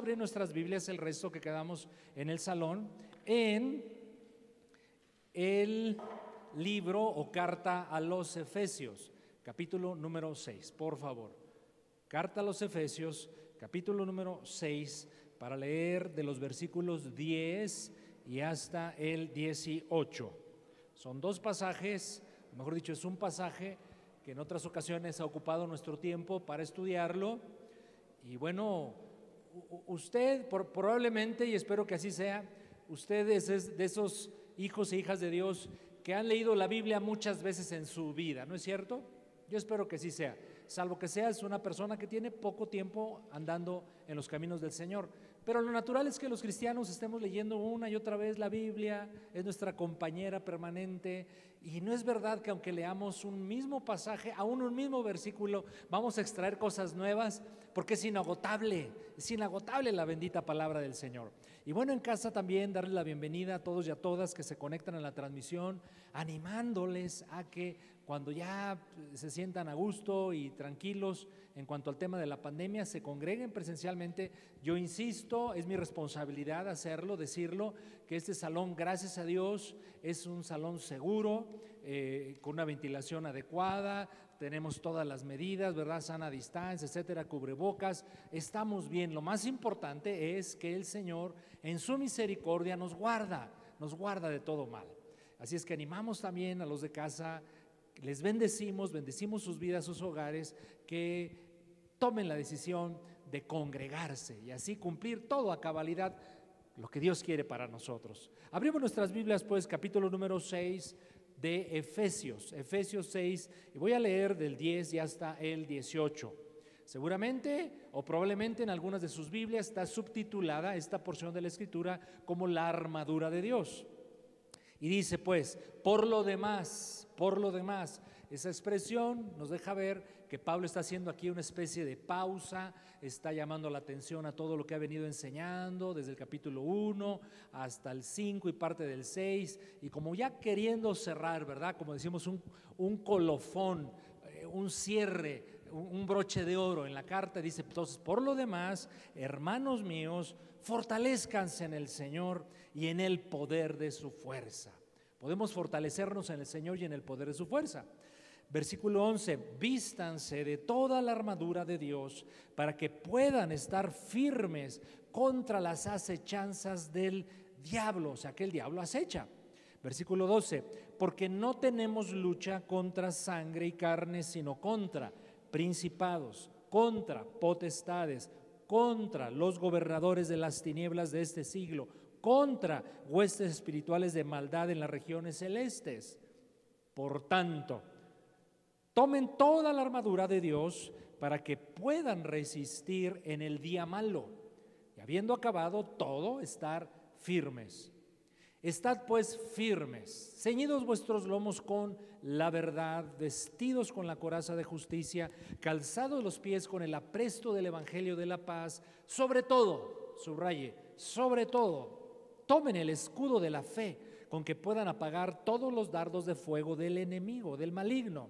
abrir nuestras Biblias, el resto que quedamos en el salón, en el libro o carta a los Efesios, capítulo número 6, por favor. Carta a los Efesios, capítulo número 6, para leer de los versículos 10 y hasta el 18. Son dos pasajes, mejor dicho, es un pasaje que en otras ocasiones ha ocupado nuestro tiempo para estudiarlo. Y bueno, usted probablemente, y espero que así sea, usted es de esos hijos e hijas de Dios que han leído la Biblia muchas veces en su vida, ¿no es cierto? Yo espero que sí sea, salvo que seas una persona que tiene poco tiempo andando en los caminos del Señor. Pero lo natural es que los cristianos estemos leyendo una y otra vez la Biblia, es nuestra compañera permanente, y no es verdad que aunque leamos un mismo pasaje, aún un mismo versículo, vamos a extraer cosas nuevas, porque es inagotable la bendita palabra del Señor. Y bueno, en casa también darle la bienvenida a todos y a todas que se conectan a la transmisión, animándoles a que cuando ya se sientan a gusto y tranquilos en cuanto al tema de la pandemia, se congreguen presencialmente. Yo insisto, es mi responsabilidad hacerlo, decirlo, que este salón, gracias a Dios, es un salón seguro, con una ventilación adecuada, tenemos todas las medidas, ¿verdad? Sana distancia, etcétera, cubrebocas, estamos bien. Lo más importante es que el Señor en su misericordia nos guarda de todo mal. Así es que animamos también a los de casa, les bendecimos sus vidas, sus hogares, que tomen la decisión de congregarse y así cumplir todo a cabalidad lo que Dios quiere para nosotros. Abrimos nuestras Biblias pues, capítulo número 6 de Efesios 6, y voy a leer del 10 y hasta el 18. Seguramente o probablemente en algunas de sus Biblias está subtitulada esta porción de la Escritura como la armadura de Dios. Y dice pues, por lo demás, esa expresión nos deja ver que Pablo está haciendo aquí una especie de pausa, está llamando la atención a todo lo que ha venido enseñando desde el capítulo 1 hasta el 5 y parte del 6, y como ya queriendo cerrar, ¿verdad? Como decimos, un colofón, un cierre, un broche de oro en la carta. Dice entonces, por lo demás, hermanos míos, fortalezcanse en el Señor y en el poder de su fuerza. Podemos fortalecernos en el Señor y en el poder de su fuerza. Versículo 11, vístanse de toda la armadura de Dios para que puedan estar firmes contra las acechanzas del diablo, o sea que el diablo acecha. Versículo 12, porque no tenemos lucha contra sangre y carne, sino contra principados, contra potestades, contra los gobernadores de las tinieblas de este siglo, contra huestes espirituales de maldad en las regiones celestes. Por tanto, tomen toda la armadura de Dios para que puedan resistir en el día malo, y habiendo acabado todo, estar firmes. Estad pues firmes, ceñidos vuestros lomos con la verdad, vestidos con la coraza de justicia, calzados los pies con el apresto del evangelio de la paz. Sobre todo, subraye, sobre todo, tomen el escudo de la fe, con que puedan apagar todos los dardos de fuego del enemigo, del maligno.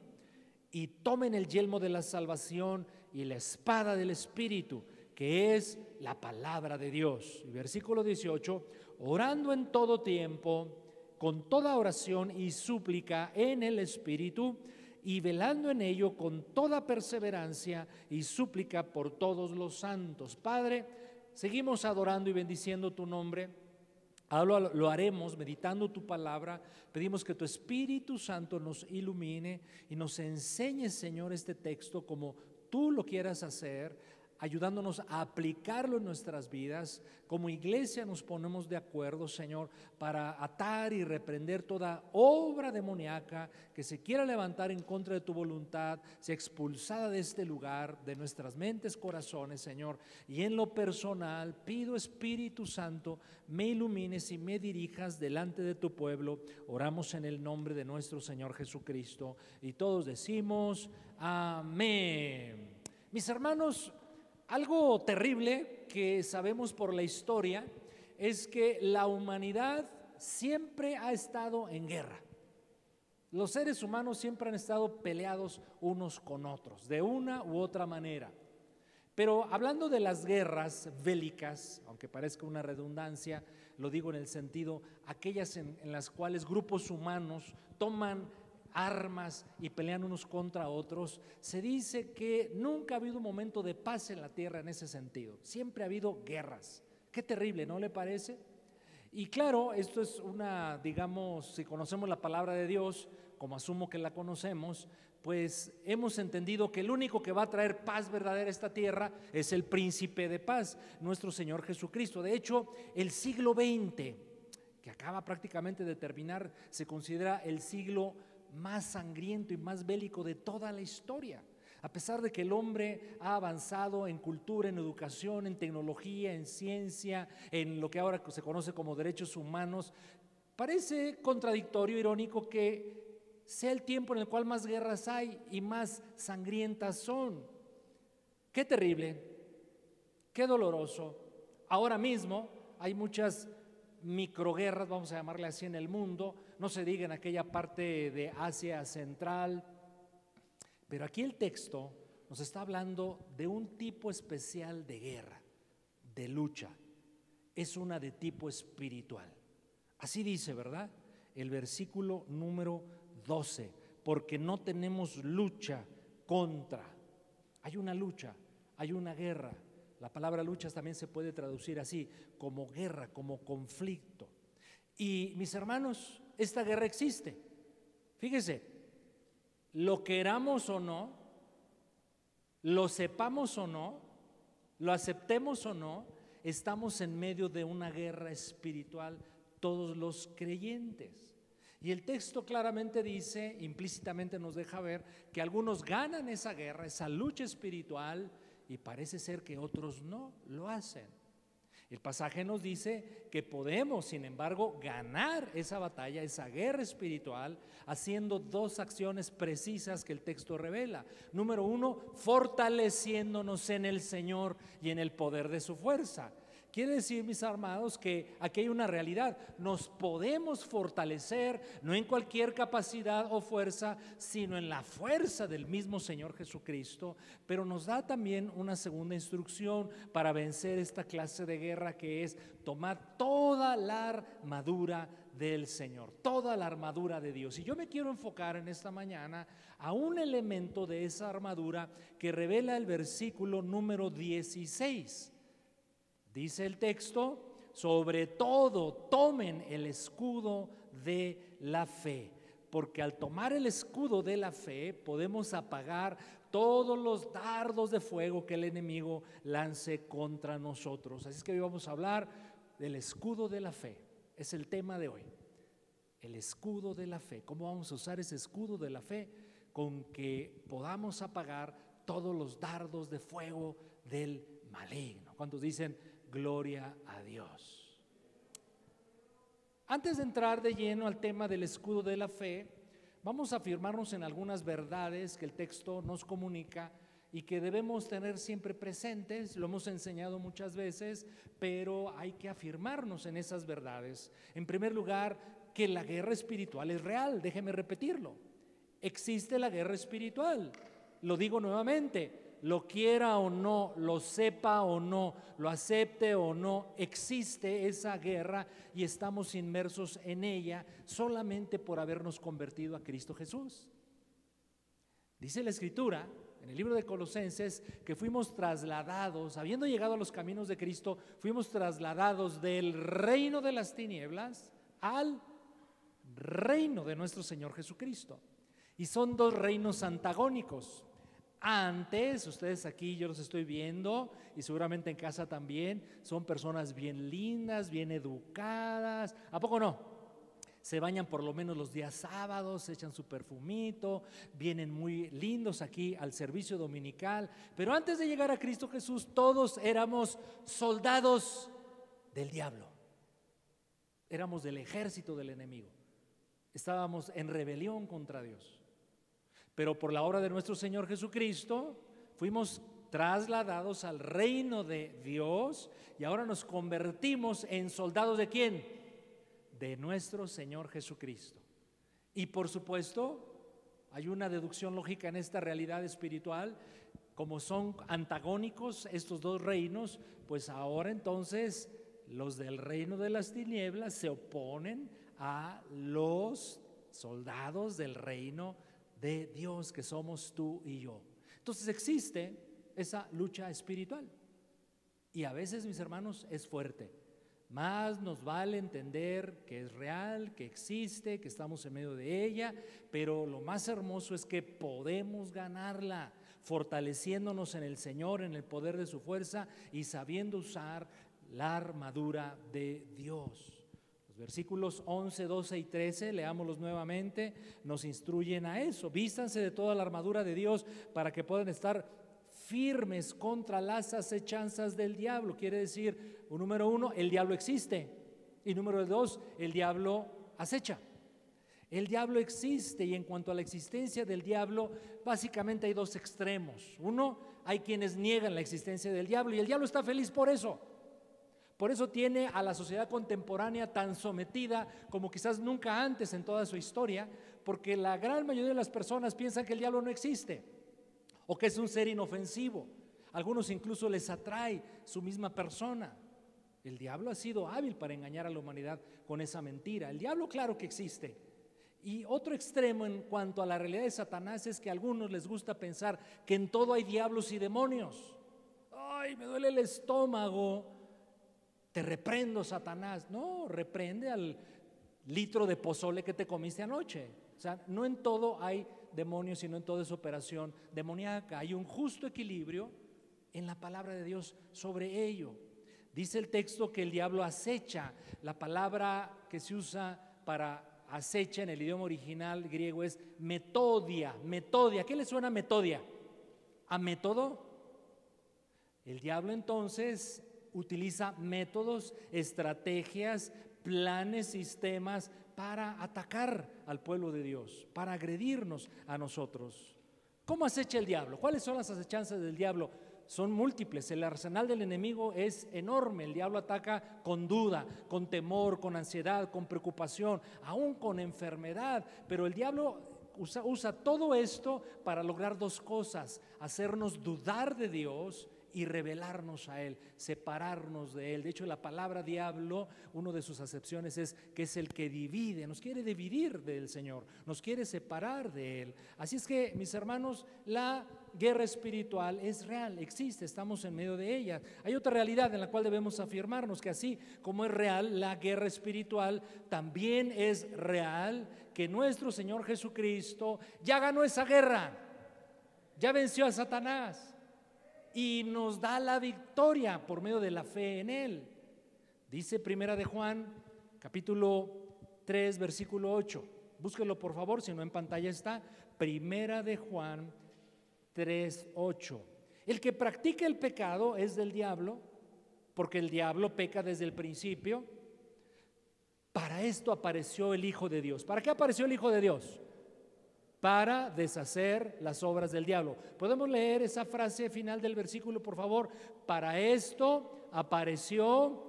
Y tomen el yelmo de la salvación y la espada del Espíritu, que es la palabra de Dios. Y versículo 18, orando en todo tiempo, con toda oración y súplica en el Espíritu, y velando en ello con toda perseverancia y súplica por todos los santos. Padre, seguimos adorando y bendiciendo tu nombre. Ahora lo haremos meditando tu palabra. Pedimos que tu Espíritu Santo nos ilumine y nos enseñe, Señor, este texto como tú lo quieras hacer, ayudándonos a aplicarlo en nuestras vidas. Como iglesia nos ponemos de acuerdo, Señor, para atar y reprender toda obra demoníaca que se quiera levantar en contra de tu voluntad, sea expulsada de este lugar, de nuestras mentes, corazones, Señor. Y en lo personal, pido, Espíritu Santo, me ilumines y me dirijas delante de tu pueblo. Oramos en el nombre de nuestro Señor Jesucristo. Y todos decimos, amén. Mis hermanos, algo terrible que sabemos por la historia es que la humanidad siempre ha estado en guerra. Los seres humanos siempre han estado peleados unos con otros, de una u otra manera. Pero hablando de las guerras bélicas, aunque parezca una redundancia, lo digo en el sentido, aquellas en las cuales grupos humanos toman armas y pelean unos contra otros, se dice que nunca ha habido un momento de paz en la tierra en ese sentido, siempre ha habido guerras. Qué terrible, ¿no le parece? Y claro, esto es una, digamos, si conocemos la palabra de Dios, como asumo que la conocemos, pues hemos entendido que el único que va a traer paz verdadera a esta tierra es el príncipe de paz, nuestro Señor Jesucristo. De hecho, el siglo XX, que acaba prácticamente de terminar, se considera el siglo más sangriento y más bélico de toda la historia. A pesar de que el hombre ha avanzado en cultura, en educación, en tecnología, en ciencia, en lo que ahora se conoce como derechos humanos, parece contradictorio, irónico que sea el tiempo en el cual más guerras hay y más sangrientas son. Qué terrible, qué doloroso. Ahora mismo hay muchas microguerras, vamos a llamarle así, en el mundo, no se diga en aquella parte de Asia Central, pero aquí el texto nos está hablando de un tipo especial de guerra, de lucha. Es una de tipo espiritual. Así dice, ¿verdad? El versículo número 12, porque no tenemos lucha contra. Hay una lucha, hay una guerra. La palabra lucha también se puede traducir así, como guerra, como conflicto. Y mis hermanos, esta guerra existe. Fíjese, lo queramos o no, lo sepamos o no, lo aceptemos o no, estamos en medio de una guerra espiritual todos los creyentes. Y el texto claramente dice, implícitamente nos deja ver que algunos ganan esa guerra, esa lucha espiritual, y parece ser que otros no lo hacen. El pasaje nos dice que podemos, sin embargo, ganar esa batalla, esa guerra espiritual, haciendo dos acciones precisas que el texto revela. Número uno, fortaleciéndonos en el Señor y en el poder de su fuerza. Quiere decir, mis amados, que aquí hay una realidad. Nos podemos fortalecer no en cualquier capacidad o fuerza, sino en la fuerza del mismo Señor Jesucristo. Pero nos da también una segunda instrucción para vencer esta clase de guerra, que es tomar toda la armadura del Señor, toda la armadura de Dios. Y yo me quiero enfocar en esta mañana a un elemento de esa armadura que revela el versículo número 16. Dice el texto, sobre todo tomen el escudo de la fe, porque al tomar el escudo de la fe podemos apagar todos los dardos de fuego que el enemigo lance contra nosotros. Así es que hoy vamos a hablar del escudo de la fe, es el tema de hoy, el escudo de la fe. ¿Cómo vamos a usar ese escudo de la fe? Con que podamos apagar todos los dardos de fuego del maligno. ¿Cuántos dicen gloria a Dios? Antes de entrar de lleno al tema del escudo de la fe, vamos a afirmarnos en algunas verdades que el texto nos comunica y que debemos tener siempre presentes. Lo hemos enseñado muchas veces, pero hay que afirmarnos en esas verdades. En primer lugar, que la guerra espiritual es real. Déjeme repetirlo. Existe la guerra espiritual. Lo digo nuevamente. Lo quiera o no, lo sepa o no, lo acepte o no, existe esa guerra y estamos inmersos en ella solamente por habernos convertido a Cristo Jesús. Dice la Escritura en el libro de Colosenses que fuimos trasladados, habiendo llegado a los caminos de Cristo, fuimos trasladados del reino de las tinieblas al reino de nuestro Señor Jesucristo. Y son dos reinos antagónicos. Antes, ustedes aquí yo los estoy viendo y seguramente en casa también, son personas bien lindas, bien educadas. ¿A poco no? Se bañan por lo menos los días sábados, se echan su perfumito, vienen muy lindos aquí al servicio dominical. Pero antes de llegar a Cristo Jesús, todos éramos soldados del diablo. Éramos del ejército del enemigo. Estábamos en rebelión contra Dios. Pero por la obra de nuestro Señor Jesucristo fuimos trasladados al reino de Dios y ahora nos convertimos en soldados ¿de quién? De nuestro Señor Jesucristo. Y por supuesto, hay una deducción lógica en esta realidad espiritual. como son antagónicos estos dos reinos, pues ahora entonces los del reino de las tinieblas se oponen a los soldados del reino de Dios, que somos tú y yo. Entonces existe esa lucha espiritual y a veces, mis hermanos, es fuerte. Más nos vale entender que es real, que existe, que estamos en medio de ella, pero lo más hermoso es que podemos ganarla fortaleciéndonos en el Señor, en el poder de su fuerza y sabiendo usar la armadura de Dios. Los versículos 11, 12 y 13, leámoslos nuevamente, nos instruyen a eso. Vístanse de toda la armadura de Dios para que puedan estar firmes contra las acechanzas del diablo. Quiere decir, número uno, el diablo existe, y número dos, el diablo acecha. El diablo existe, y en cuanto a la existencia del diablo, básicamente hay dos extremos. Uno, hay quienes niegan la existencia del diablo, y el diablo está feliz por eso. Por eso tiene a la sociedad contemporánea tan sometida como quizás nunca antes en toda su historia, porque la gran mayoría de las personas piensan que el diablo no existe o que es un ser inofensivo. Algunos incluso les atrae su misma persona. El diablo ha sido hábil para engañar a la humanidad con esa mentira. El diablo, claro que existe. Y otro extremo en cuanto a la realidad de Satanás es que a algunos les gusta pensar que en todo hay diablos y demonios. Ay, me duele el estómago. Te reprendo, Satanás. No, reprende al litro de pozole que te comiste anoche. O sea, no en todo hay demonios, sino en toda esa operación demoníaca. Hay un justo equilibrio en la palabra de Dios sobre ello. Dice el texto que el diablo acecha. La palabra que se usa para acecha en el idioma original griego es metodia. Metodia, ¿qué le suena metodia? ¿A método? El diablo entonces utiliza métodos, estrategias, planes, sistemas para atacar al pueblo de Dios, para agredirnos a nosotros. ¿Cómo acecha el diablo? ¿Cuáles son las acechanzas del diablo? Son múltiples. El arsenal del enemigo es enorme. El diablo ataca con duda, con temor, con ansiedad, con preocupación, aún con enfermedad. Pero el diablo usa todo esto para lograr dos cosas: hacernos dudar de Dios y rebelarnos a Él, separarnos de Él. De hecho, la palabra diablo, una de sus acepciones es que es el que divide, nos quiere dividir del Señor, nos quiere separar de Él. Así es que, mis hermanos, la guerra espiritual es real, existe, estamos en medio de ella. Hay otra realidad en la cual debemos afirmarnos, que así como es real la guerra espiritual, también es real que nuestro Señor Jesucristo ya ganó esa guerra, ya venció a Satanás y nos da la victoria por medio de la fe en Él. Dice Primera de Juan, capítulo 3, versículo 8. Búsquelo por favor, si no en pantalla está. Primera de Juan 3, 8. El que practica el pecado es del diablo, porque el diablo peca desde el principio. Para esto apareció el Hijo de Dios. ¿Para qué apareció el Hijo de Dios? Para deshacer las obras del diablo. ¿Podemos leer esa frase final del versículo, por favor? Para esto apareció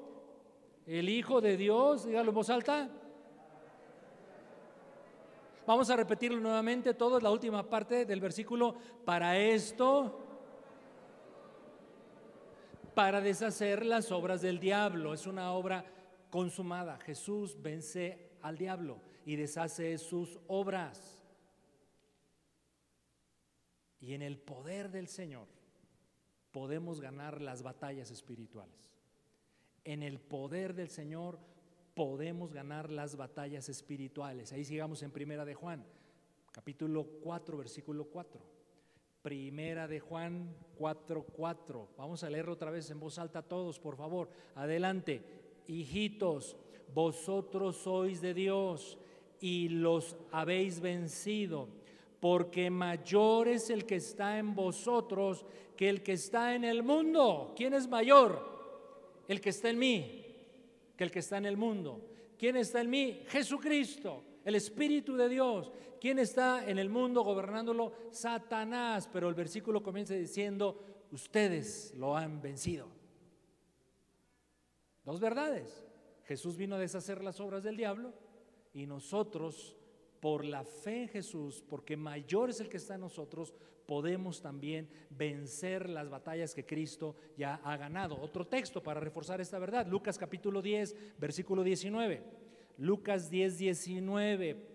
el Hijo de Dios. Dígalo en voz alta. Vamos a repetirlo nuevamente, todo es la última parte del versículo. Para esto, para deshacer las obras del diablo. Es una obra consumada. Jesús vence al diablo y deshace sus obras. Y en el poder del Señor podemos ganar las batallas espirituales. En el poder del Señor podemos ganar las batallas espirituales. Ahí sigamos en Primera de Juan, capítulo 4, versículo 4. Primera de Juan 4, 4. Vamos a leerlo otra vez en voz alta todos, por favor. Adelante. Hijitos, vosotros sois de Dios y los habéis vencido, porque mayor es el que está en vosotros que el que está en el mundo. ¿Quién es mayor? El que está en mí, que el que está en el mundo. ¿Quién está en mí? Jesucristo, el Espíritu de Dios. ¿Quién está en el mundo gobernándolo? Satanás. Pero el versículo comienza diciendo: ustedes lo han vencido. Dos verdades. Jesús vino a deshacer las obras del diablo y nosotros por la fe en Jesús, porque mayor es el que está en nosotros, podemos también vencer las batallas que Cristo ya ha ganado. Otro texto para reforzar esta verdad, Lucas capítulo 10, versículo 19. Lucas 10, 19.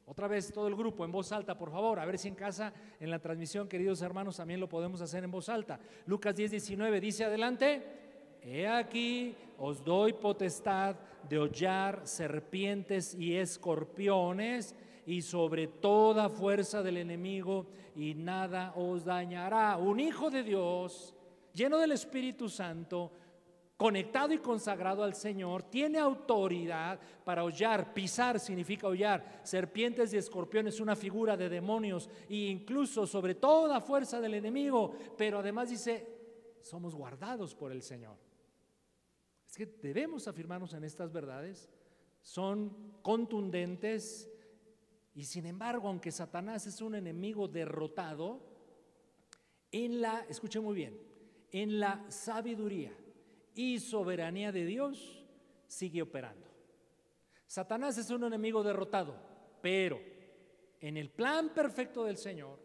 Otra vez todo el grupo en voz alta, por favor, a ver si en casa, en la transmisión, queridos hermanos, también lo podemos hacer en voz alta. Lucas 10, 19 dice adelante: he aquí os doy potestad de hollar serpientes y escorpiones y sobre toda fuerza del enemigo, y nada os dañará. Un hijo de Dios, lleno del Espíritu Santo, conectado y consagrado al Señor, tiene autoridad para hollar. Pisar significa hollar. Serpientes y escorpiones, una figura de demonios, e incluso sobre toda fuerza del enemigo. Pero además dice, somos guardados por el Señor. Es que debemos afirmarnos en estas verdades. Son contundentes. Y sin embargo, aunque Satanás es un enemigo derrotado, escuche muy bien, en la sabiduría y soberanía de Dios sigue operando. Satanás es un enemigo derrotado, pero en el plan perfecto del Señor,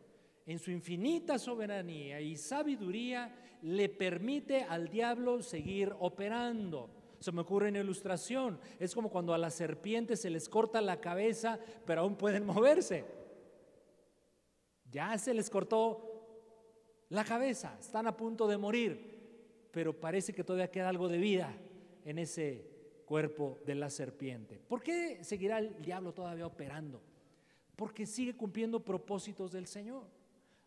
en su infinita soberanía y sabiduría, le permite al diablo seguir operando. Se me ocurre una ilustración, es como cuando a las serpientes se les corta la cabeza, pero aún pueden moverse. Ya se les cortó la cabeza, están a punto de morir, pero parece que todavía queda algo de vida en ese cuerpo de la serpiente. ¿Por qué seguirá el diablo todavía operando? Porque sigue cumpliendo propósitos del Señor.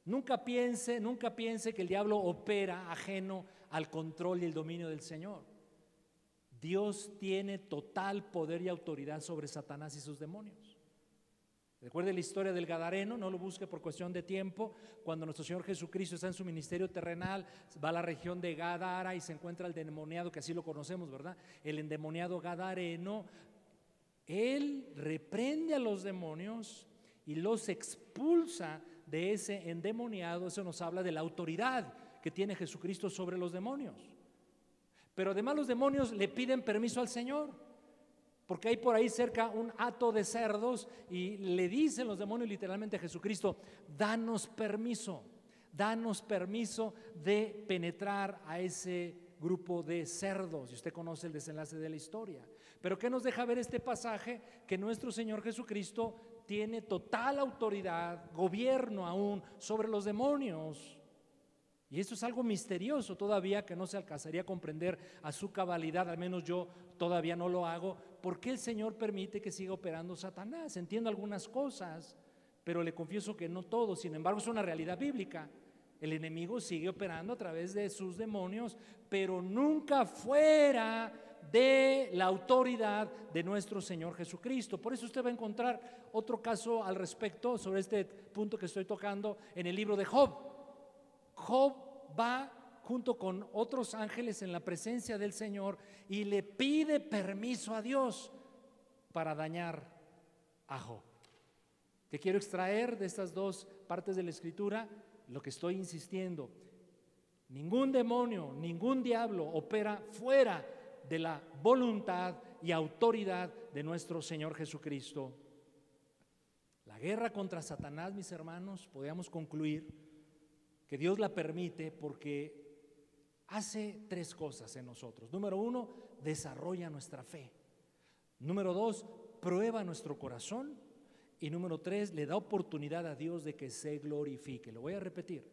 Nunca piense que el diablo opera ajeno al control y el dominio del Señor. Dios tiene total poder y autoridad sobre Satanás y sus demonios. Recuerde la historia del Gadareno, no lo busque por cuestión de tiempo. Cuando nuestro Señor Jesucristo está en su ministerio terrenal, va a la región de Gadara y se encuentra el endemoniado, que así lo conocemos, ¿verdad? El endemoniado Gadareno. Él reprende a los demonios y los expulsa de ese endemoniado. Eso nos habla de la autoridad que tiene Jesucristo sobre los demonios. Pero además los demonios le piden permiso al Señor, porque hay por ahí cerca un hato de cerdos y le dicen los demonios literalmente a Jesucristo: danos permiso de penetrar a ese grupo de cerdos. Y usted conoce el desenlace de la historia. Pero ¿qué nos deja ver este pasaje? Que nuestro Señor Jesucristo tiene total autoridad, gobierno aún sobre los demonios. Y esto es algo misterioso todavía, que no se alcanzaría a comprender a su cabalidad, al menos yo todavía no lo hago. ¿Por qué el Señor permite que siga operando Satanás? Entiendo algunas cosas, pero le confieso que no todo. Sin embargo, es una realidad bíblica. El enemigo sigue operando a través de sus demonios, pero nunca fuera de la autoridad de nuestro Señor Jesucristo. Por eso usted va a encontrar otro caso al respecto, sobre este punto que estoy tocando, en el libro de Job. Job va junto con otros ángeles en la presencia del Señor y le pide permiso a Dios para dañar a Job. ¿Qué quiero extraer de estas dos partes de la Escritura? Lo que estoy insistiendo: ningún demonio, ningún diablo opera fuera de la voluntad y autoridad de nuestro Señor Jesucristo. La guerra contra Satanás, mis hermanos, podríamos concluir que Dios la permite porque hace tres cosas en nosotros. Número uno, desarrolla nuestra fe. Número dos, prueba nuestro corazón. Y número tres, le da oportunidad a Dios de que se glorifique. Lo voy a repetir.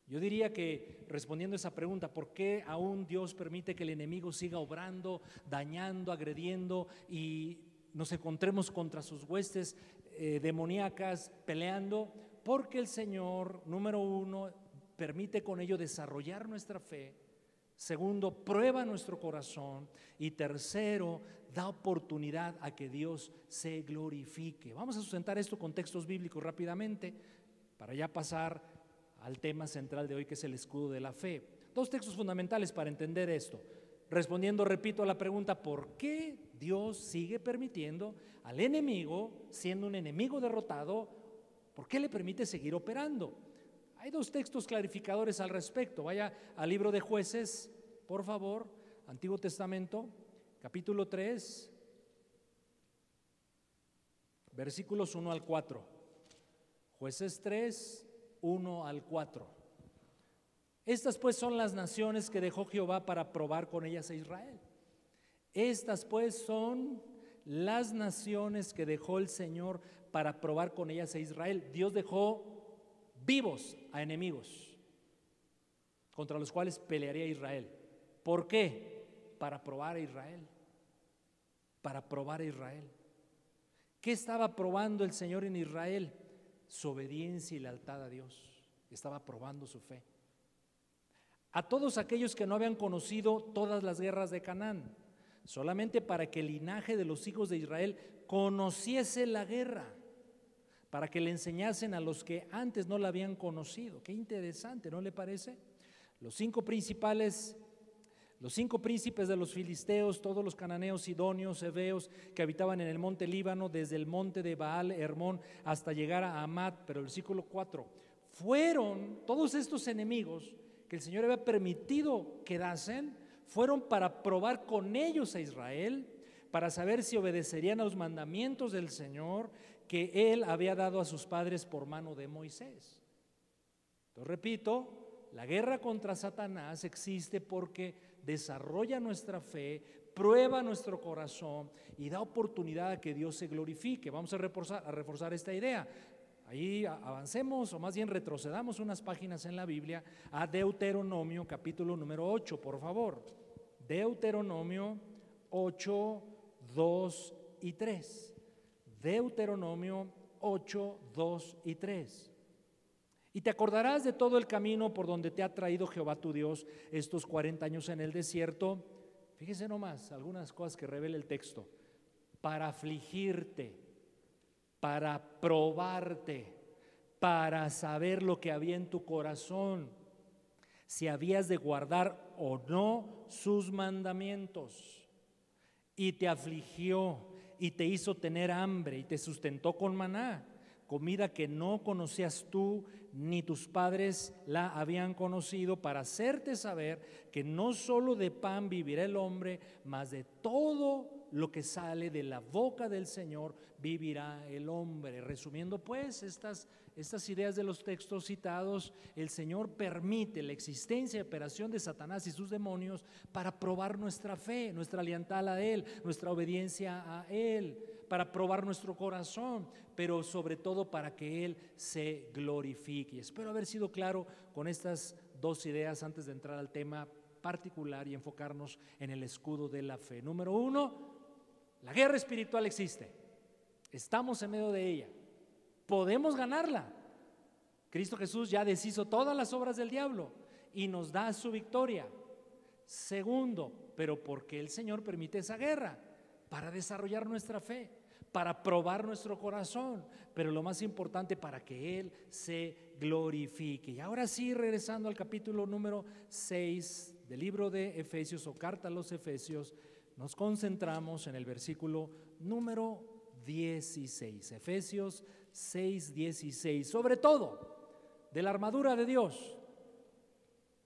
Yo diría que, respondiendo a esa pregunta, ¿por qué aún Dios permite que el enemigo siga obrando, dañando, agrediendo y nos encontremos contra sus huestes demoníacas peleando? Porque el Señor, número uno, permite con ello desarrollar nuestra fe. Segundo, prueba nuestro corazón. Y tercero, da oportunidad a que Dios se glorifique. Vamos a sustentar esto con textos bíblicos rápidamente para ya pasar al tema central de hoy, que es el escudo de la fe. Dos textos fundamentales para entender esto. Respondiendo, repito, a la pregunta: ¿por qué Dios sigue permitiendo al enemigo, siendo un enemigo derrotado, por qué le permite seguir operando? Hay dos textos clarificadores al respecto. Vaya al libro de Jueces, por favor, Antiguo Testamento, capítulo 3, versículos 1 al 4. Jueces 3, 1 al 4. Estas pues son las naciones que dejó Jehová para probar con ellas a Israel. Estas pues son las naciones que dejó el Señor para probar con ellas a Israel. Dios dejó vivos a enemigos contra los cuales pelearía Israel. ¿Por qué? Para probar a Israel. Para probar a Israel. ¿Qué estaba probando el Señor en Israel? Su obediencia y lealtad a Dios. Estaba probando su fe. A todos aquellos que no habían conocido todas las guerras de Canaán, solamente para que el linaje de los hijos de Israel conociese la guerra, para que le enseñasen a los que antes no la habían conocido. Qué interesante, ¿no le parece? Los cinco príncipes de los filisteos, todos los cananeos, sidonios, heveos, que habitaban en el monte Líbano, desde el monte de Baal Hermón hasta llegar a Amat. Pero el versículo 4, fueron todos estos enemigos que el Señor había permitido quedasen, fueron para probar con ellos a Israel, para saber si obedecerían a los mandamientos del Señor que Él había dado a sus padres por mano de Moisés. Entonces, repito, la guerra contra Satanás existe porque desarrolla nuestra fe, prueba nuestro corazón y da oportunidad a que Dios se glorifique. Vamos a reforzar esta idea. Ahí avancemos, o más bien retrocedamos unas páginas en la Biblia a Deuteronomio capítulo número 8, por favor. Deuteronomio 8, 2 y 3. Deuteronomio 8, 2 y 3. Y te acordarás de todo el camino por donde te ha traído Jehová tu Dios estos 40 años en el desierto. Fíjese nomás algunas cosas que revela el texto. Para afligirte, para probarte, para saber lo que había en tu corazón, si habías de guardar o no sus mandamientos. Y te afligió y te hizo tener hambre y te sustentó con maná, comida que no conocías tú ni tus padres la habían conocido, para hacerte saber que no solo de pan vivirá el hombre, mas de todo lo que sale de la boca del Señor vivirá el hombre. Resumiendo pues estas ideas de los textos citados, el Señor permite la existencia y operación de Satanás y sus demonios para probar nuestra fe, nuestra lealtad a Él, nuestra obediencia a Él, para probar nuestro corazón, pero sobre todo para que Él se glorifique. Espero haber sido claro con estas dos ideas antes de entrar al tema particular y enfocarnos en el escudo de la fe. Número 1, la guerra espiritual existe. Estamos en medio de ella. Podemos ganarla. Cristo Jesús ya deshizo todas las obras del diablo y nos da su victoria. Segundo, pero ¿por qué el Señor permite esa guerra? Para desarrollar nuestra fe, para probar nuestro corazón, pero lo más importante, para que Él se glorifique. Y ahora sí, regresando al capítulo número 6 del libro de Efesios, o carta a los Efesios, nos concentramos en el versículo número 16, Efesios 6, 16. Sobre todo, de la armadura de Dios,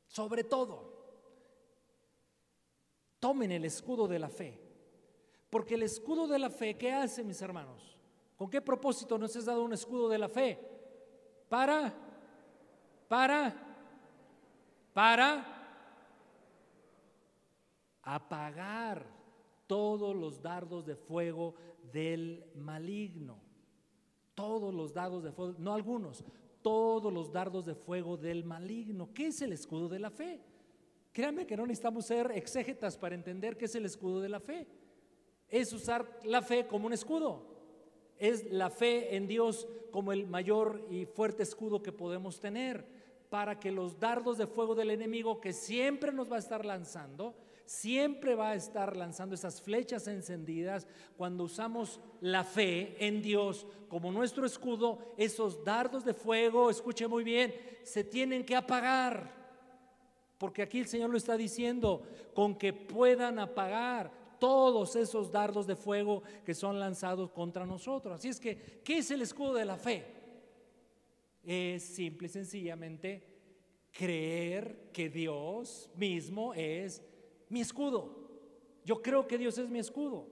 sobre todo, tomen el escudo de la fe. Porque el escudo de la fe, ¿qué hace, mis hermanos? ¿Con qué propósito nos has dado un escudo de la fe? Para apagar todos los dardos de fuego del maligno. Todos los dardos de fuego, no algunos, todos los dardos de fuego del maligno. ¿Qué es el escudo de la fe? Créanme que no necesitamos ser exégetas para entender qué es el escudo de la fe. Es usar la fe como un escudo. Es la fe en Dios como el mayor y fuerte escudo que podemos tener, para que los dardos de fuego del enemigo, que siempre nos va a estar lanzando, siempre va a estar lanzando esas flechas encendidas, cuando usamos la fe en Dios como nuestro escudo, esos dardos de fuego, escuche muy bien, se tienen que apagar. Porque aquí el Señor lo está diciendo, con que puedan apagar todos esos dardos de fuego que son lanzados contra nosotros. Así es que, ¿qué es el escudo de la fe? Es simple y sencillamente creer que Dios mismo es mi escudo. Yo creo que Dios es mi escudo.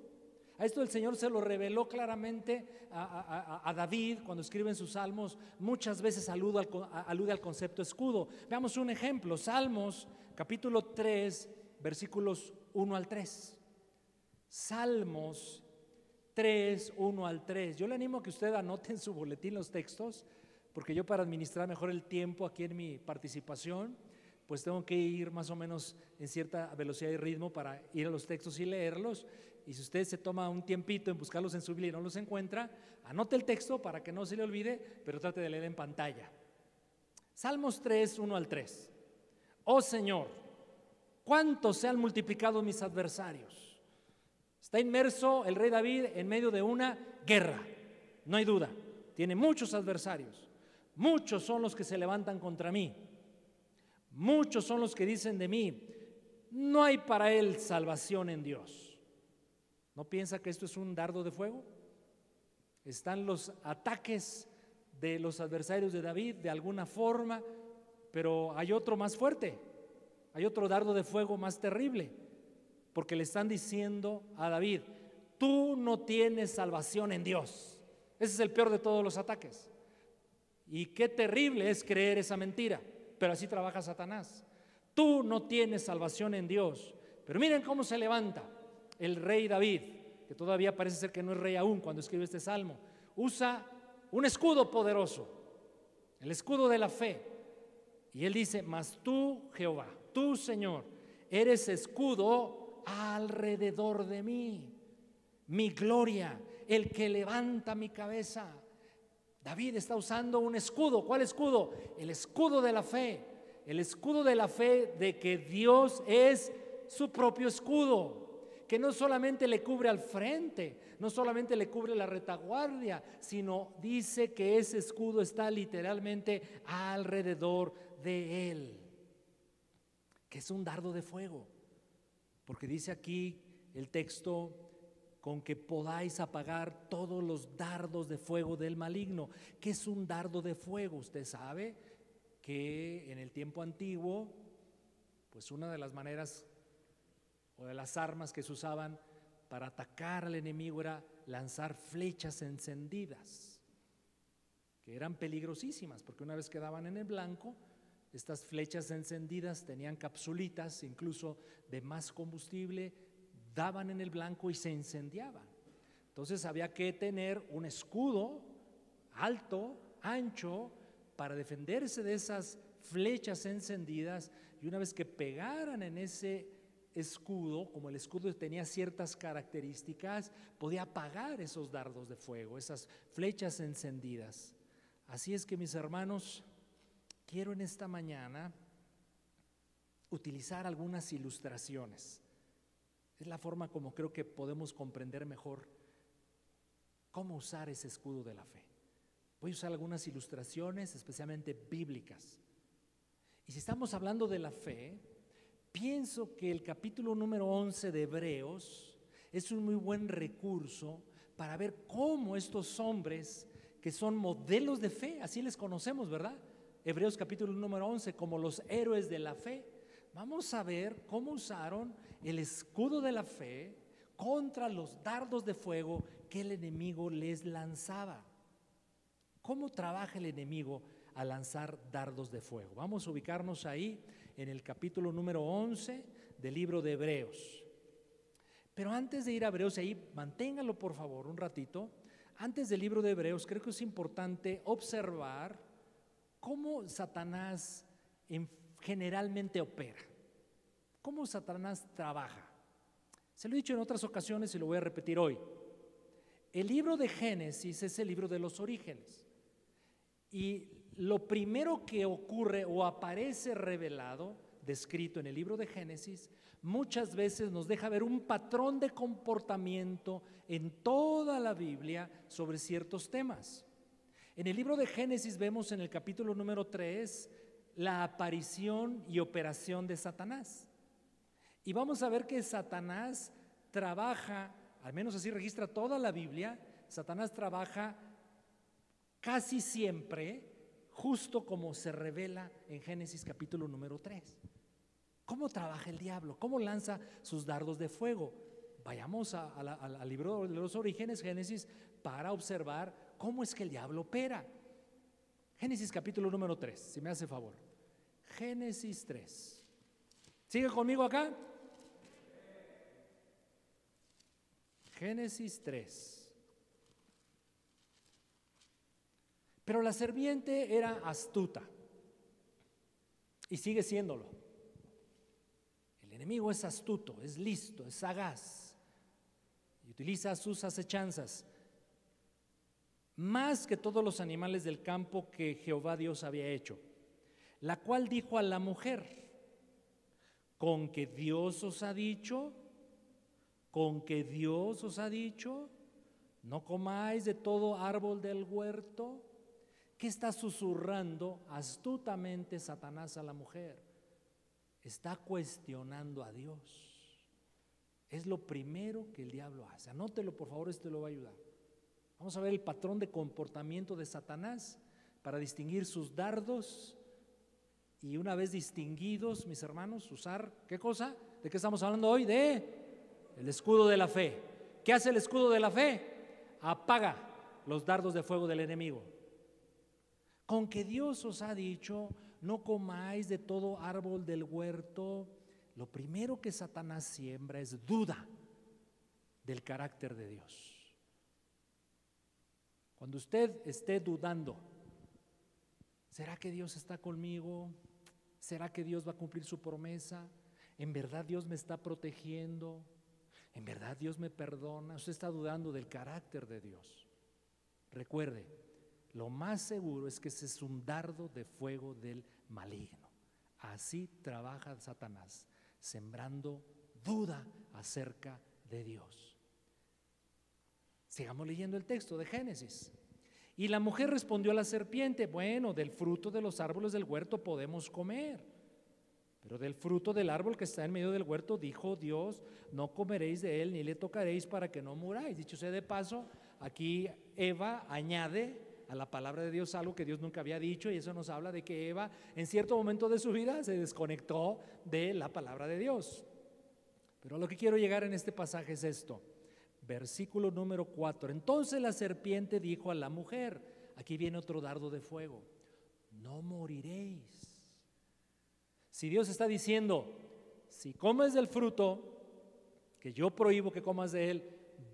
A esto el Señor se lo reveló claramente a David cuando escribe en sus salmos. Muchas veces alude al concepto escudo. Veamos un ejemplo, Salmos capítulo 3, versículos 1 al 3. Salmos 3, 1 al 3. Yo le animo a que usted anote en su boletín los textos, porque yo, para administrar mejor el tiempo aquí en mi participación, pues tengo que ir más o menos en cierta velocidad y ritmo para ir a los textos y leerlos. Y si usted se toma un tiempito en buscarlos en su Biblia y no los encuentra, anote el texto para que no se le olvide, pero trate de leer en pantalla. Salmos 3, 1 al 3. Oh Señor, cuánto se han multiplicado mis adversarios. Está inmerso el rey David en medio de una guerra, no hay duda. Tiene muchos adversarios. Muchos son los que se levantan contra mí. Muchos son los que dicen de mí, no hay para él salvación en Dios. ¿No piensa que esto es un dardo de fuego? Están los ataques de los adversarios de David de alguna forma, pero hay otro más fuerte, hay otro dardo de fuego más terrible, porque le están diciendo a David, tú no tienes salvación en Dios. Ese es el peor de todos los ataques. Y qué terrible es creer esa mentira, pero así trabaja Satanás. Tú no tienes salvación en Dios. Pero miren cómo se levanta el rey David, que todavía parece ser que no es rey aún cuando escribe este salmo. Usa un escudo poderoso, el escudo de la fe. Y él dice, mas tú, Jehová, tú, Señor, eres escudo alrededor de mí, mi gloria, el que levanta mi cabeza. David está usando un escudo. ¿Cuál escudo? El escudo de la fe. El escudo de la fe de que Dios es su propio escudo, que no solamente le cubre al frente, no solamente le cubre la retaguardia, sino dice que ese escudo está literalmente alrededor de él, que es un dardo de fuego, porque dice aquí el texto, con que podáis apagar todos los dardos de fuego del maligno. ¿Qué es un dardo de fuego? Usted sabe que en el tiempo antiguo, pues una de las maneras o de las armas que se usaban para atacar al enemigo era lanzar flechas encendidas, que eran peligrosísimas, porque una vez que daban en el blanco, estas flechas encendidas tenían capsulitas, incluso de más combustible, daban en el blanco y se incendiaban. Entonces había que tener un escudo alto, ancho, para defenderse de esas flechas encendidas, y una vez que pegaran en ese escudo, como el escudo tenía ciertas características, podía apagar esos dardos de fuego, esas flechas encendidas. Así es que, mis hermanos, quiero en esta mañana utilizar algunas ilustraciones. Es la forma como creo que podemos comprender mejor cómo usar ese escudo de la fe. Voy a usar algunas ilustraciones, especialmente bíblicas. Y si estamos hablando de la fe, pienso que el capítulo número 11 de Hebreos es un muy buen recurso para ver cómo estos hombres que son modelos de fe, así les conocemos, ¿verdad? Hebreos capítulo número 11, como los héroes de la fe. Vamos a ver cómo usaron el escudo de la fe contra los dardos de fuego que el enemigo les lanzaba. ¿Cómo trabaja el enemigo a lanzar dardos de fuego? Vamos a ubicarnos ahí en el capítulo número 11 del libro de Hebreos. Pero antes de ir a Hebreos, ahí manténgalo por favor un ratito. Antes del libro de Hebreos, creo que es importante observar cómo Satanás generalmente opera, cómo Satanás trabaja. Se lo he dicho en otras ocasiones y lo voy a repetir hoy. El libro de Génesis es el libro de los orígenes. Y lo primero que ocurre o aparece revelado, descrito en el libro de Génesis, muchas veces nos deja ver un patrón de comportamiento en toda la Biblia sobre ciertos temas. En el libro de Génesis vemos en el capítulo número 3 la aparición y operación de Satanás. Y vamos a ver que Satanás trabaja, al menos así registra toda la Biblia, Satanás trabaja casi siempre justo como se revela en Génesis capítulo número 3. ¿Cómo trabaja el diablo? ¿Cómo lanza sus dardos de fuego? vayamos al libro de los Orígenes, Génesis, para observar cómo es que el diablo opera. Génesis capítulo número 3, si me hace favor. Génesis 3. ¿Sigue conmigo acá? Génesis 3. Pero la serpiente era astuta y sigue siéndolo. El enemigo es astuto, es listo, es sagaz y utiliza sus acechanzas más que todos los animales del campo que Jehová Dios había hecho, la cual dijo a la mujer: ¿con que Dios os ha dicho? ¿Con que Dios os ha dicho? ¿No comáis de todo árbol del huerto? ¿Qué está susurrando astutamente Satanás a la mujer? Está cuestionando a Dios. Es lo primero que el diablo hace. Anótelo, por favor, esto le va a ayudar. Vamos a ver el patrón de comportamiento de Satanás para distinguir sus dardos. Y una vez distinguidos, mis hermanos, usar, ¿qué cosa? ¿De qué estamos hablando hoy? De el escudo de la fe. ¿Qué hace el escudo de la fe? Apaga los dardos de fuego del enemigo. Con que Dios os ha dicho, no comáis de todo árbol del huerto. Lo primero que Satanás siembra es duda del carácter de Dios. Cuando usted esté dudando, ¿será que Dios está conmigo? ¿Será que Dios va a cumplir su promesa? ¿En verdad Dios me está protegiendo? ¿En verdad Dios me perdona? Usted está dudando del carácter de Dios. Recuerde, lo más seguro es que ese es un dardo de fuego del maligno. Así trabaja Satanás, sembrando duda acerca de Dios. Sigamos leyendo el texto de Génesis. Y la mujer respondió a la serpiente: bueno, del fruto de los árboles del huerto podemos comer, pero del fruto del árbol que está en medio del huerto, dijo Dios, no comeréis de él ni le tocaréis para que no muráis. Dicho sea de paso, aquí Eva añade a la palabra de Dios algo que Dios nunca había dicho, y eso nos habla de que Eva en cierto momento de su vida se desconectó de la palabra de Dios. Pero a lo que quiero llegar en este pasaje es esto. Versículo número 4. Entonces la serpiente dijo a la mujer, aquí viene otro dardo de fuego: no moriréis. Si Dios está diciendo, si comes del fruto, que yo prohíbo que comas de él,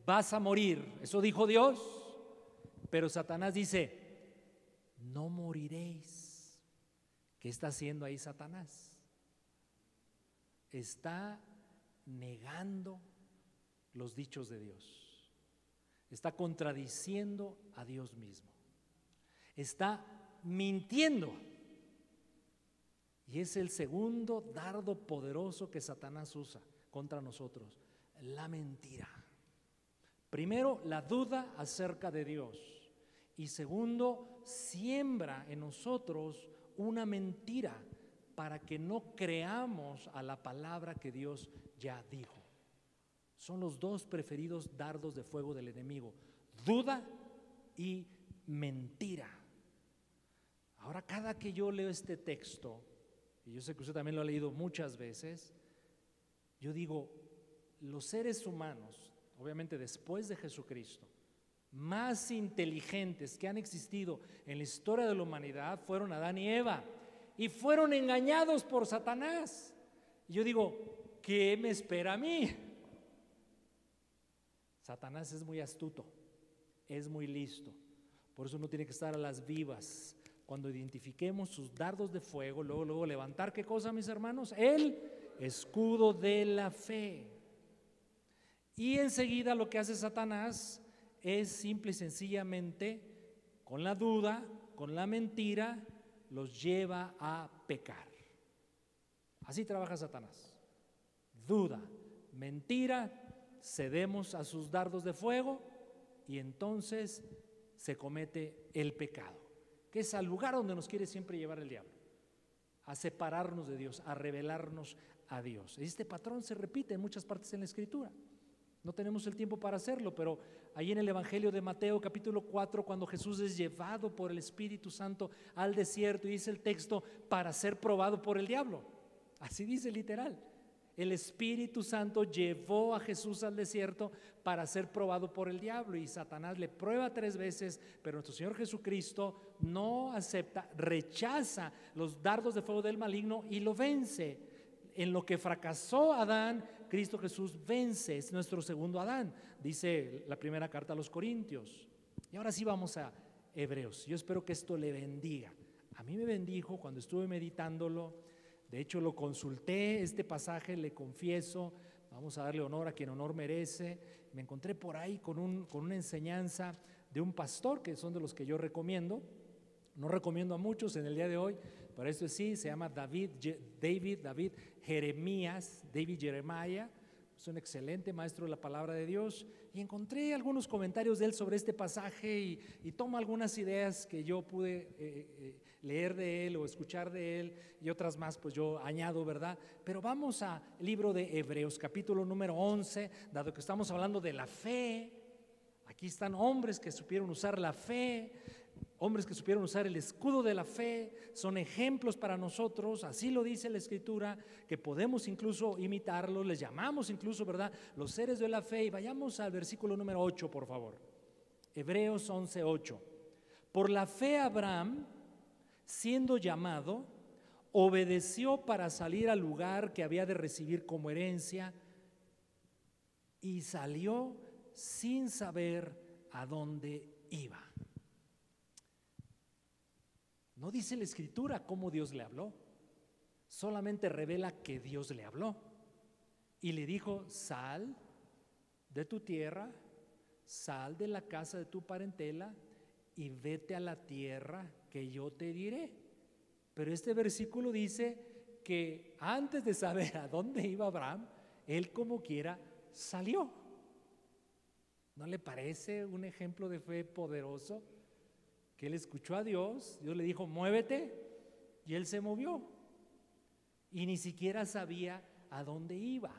vas a morir, eso dijo Dios. Pero Satanás dice, no moriréis. ¿Qué está haciendo ahí Satanás? Está negando los dichos de Dios. Está contradiciendo a Dios mismo. Está mintiendo. Y es el segundo dardo poderoso que Satanás usa contra nosotros: la mentira. Primero, la duda acerca de Dios. Y segundo, siembra en nosotros una mentira para que no creamos a la palabra que Dios ya dijo. Son los dos preferidos dardos de fuego del enemigo: duda y mentira. Ahora, cada que yo leo este texto, y yo sé que usted también lo ha leído muchas veces, yo digo, los seres humanos, obviamente después de Jesucristo, más inteligentes que han existido en la historia de la humanidad fueron Adán y Eva, y fueron engañados por Satanás. Y yo digo, ¿qué me espera a mí? Satanás es muy astuto, es muy listo, por eso uno tiene que estar a las vivas. Cuando identifiquemos sus dardos de fuego, luego levantar, ¿qué cosa, mis hermanos? El escudo de la fe. Y enseguida lo que hace Satanás es simple y sencillamente, con la duda, con la mentira, los lleva a pecar. Así trabaja Satanás. Duda, mentira, cedemos a sus dardos de fuego y entonces se comete el pecado, que es al lugar donde nos quiere siempre llevar el diablo, a separarnos de Dios, a rebelarnos a Dios. Este patrón se repite en muchas partes en la Escritura. No tenemos el tiempo para hacerlo, pero ahí en el Evangelio de Mateo capítulo 4, cuando Jesús es llevado por el Espíritu Santo al desierto, y dice el texto, para ser probado por el diablo. Así dice literal. el Espíritu Santo llevó a Jesús al desierto para ser probado por el diablo, y Satanás le prueba 3 veces, pero nuestro Señor Jesucristo no acepta, rechaza los dardos de fuego del maligno y lo vence. En lo que fracasó Adán, Cristo Jesús vence, es nuestro segundo Adán, dice la primera carta a los Corintios. Y ahora sí vamos a Hebreos. Yo espero que esto le bendiga. A mí me bendijo cuando estuve meditándolo. De hecho, lo consulté, este pasaje, le confieso, vamos a darle honor a quien honor merece. Me encontré por ahí con una enseñanza de un pastor, que son de los que yo recomiendo. No recomiendo a muchos en el día de hoy, pero esto sí, se llama David Jeremiah. Es un excelente maestro de la palabra de Dios, y encontré algunos comentarios de él sobre este pasaje y toma algunas ideas que yo pude leer de él o escuchar de él, y otras más pues yo añado, ¿verdad? Pero vamos al libro de Hebreos, capítulo número 11, dado que estamos hablando de la fe. Aquí están hombres que supieron usar la fe, hombres que supieron usar el escudo de la fe, son ejemplos para nosotros, así lo dice la Escritura, que podemos incluso imitarlos, les llamamos incluso, ¿verdad?, los seres de la fe. Y vayamos al versículo número 8, por favor. Hebreos 11:8. Por la fe Abraham, siendo llamado, obedeció para salir al lugar que había de recibir como herencia, y salió sin saber a dónde iba. No dice la Escritura cómo Dios le habló, solamente revela que Dios le habló y le dijo: sal de tu tierra, sal de la casa de tu parentela y vete a la tierra que yo te diré. Pero este versículo dice que antes de saber a dónde iba Abraham, él como quiera salió. ¿No le parece un ejemplo de fe poderoso? Que él escuchó a Dios, Dios le dijo: muévete, y él se movió, y ni siquiera sabía a dónde iba.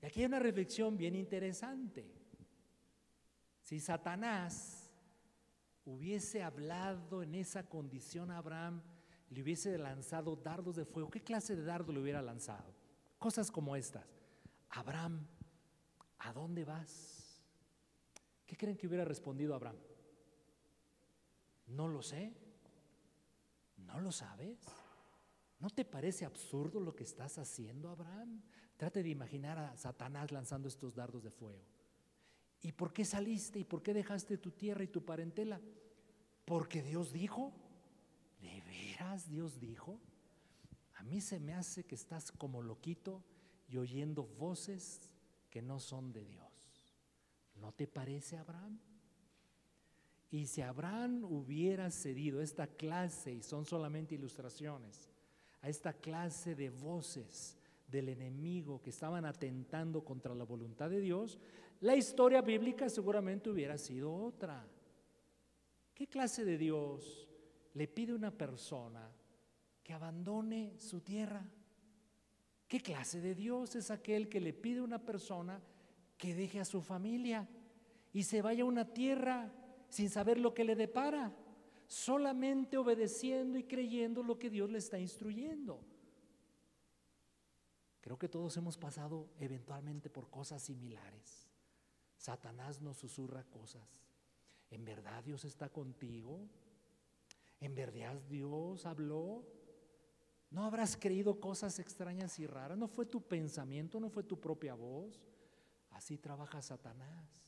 Y aquí hay una reflexión bien interesante. Si Satanás hubiese hablado en esa condición a Abraham, le hubiese lanzado dardos de fuego, ¿qué clase de dardo le hubiera lanzado? Cosas como estas: Abraham, ¿a dónde vas? ¿Qué creen que hubiera respondido Abraham? No lo sé. ¿No lo sabes? ¿No te parece absurdo lo que estás haciendo, Abraham? Trate de imaginar a Satanás lanzando estos dardos de fuego. ¿Y por qué saliste? ¿Y por qué dejaste tu tierra y tu parentela? Porque Dios dijo. ¿De veras Dios dijo? A mí se me hace que estás como loquito y oyendo voces que no son de Dios. ¿No te parece, Abraham? Y si Abraham hubiera cedido esta clase, y son solamente ilustraciones, a esta clase de voces del enemigo que estaban atentando contra la voluntad de Dios, la historia bíblica seguramente hubiera sido otra. ¿Qué clase de Dios le pide a una persona que abandone su tierra? ¿Qué clase de Dios es aquel que le pide a una persona que deje a su familia y se vaya a una tierra sin saber lo que le depara, solamente obedeciendo y creyendo lo que Dios le está instruyendo? Creo que todos hemos pasado eventualmente por cosas similares. Satanás nos susurra cosas. ¿En verdad Dios está contigo? ¿En verdad Dios habló? ¿No habrás creído cosas extrañas y raras? ¿No fue tu pensamiento? ¿No fue tu propia voz? Así trabaja Satanás,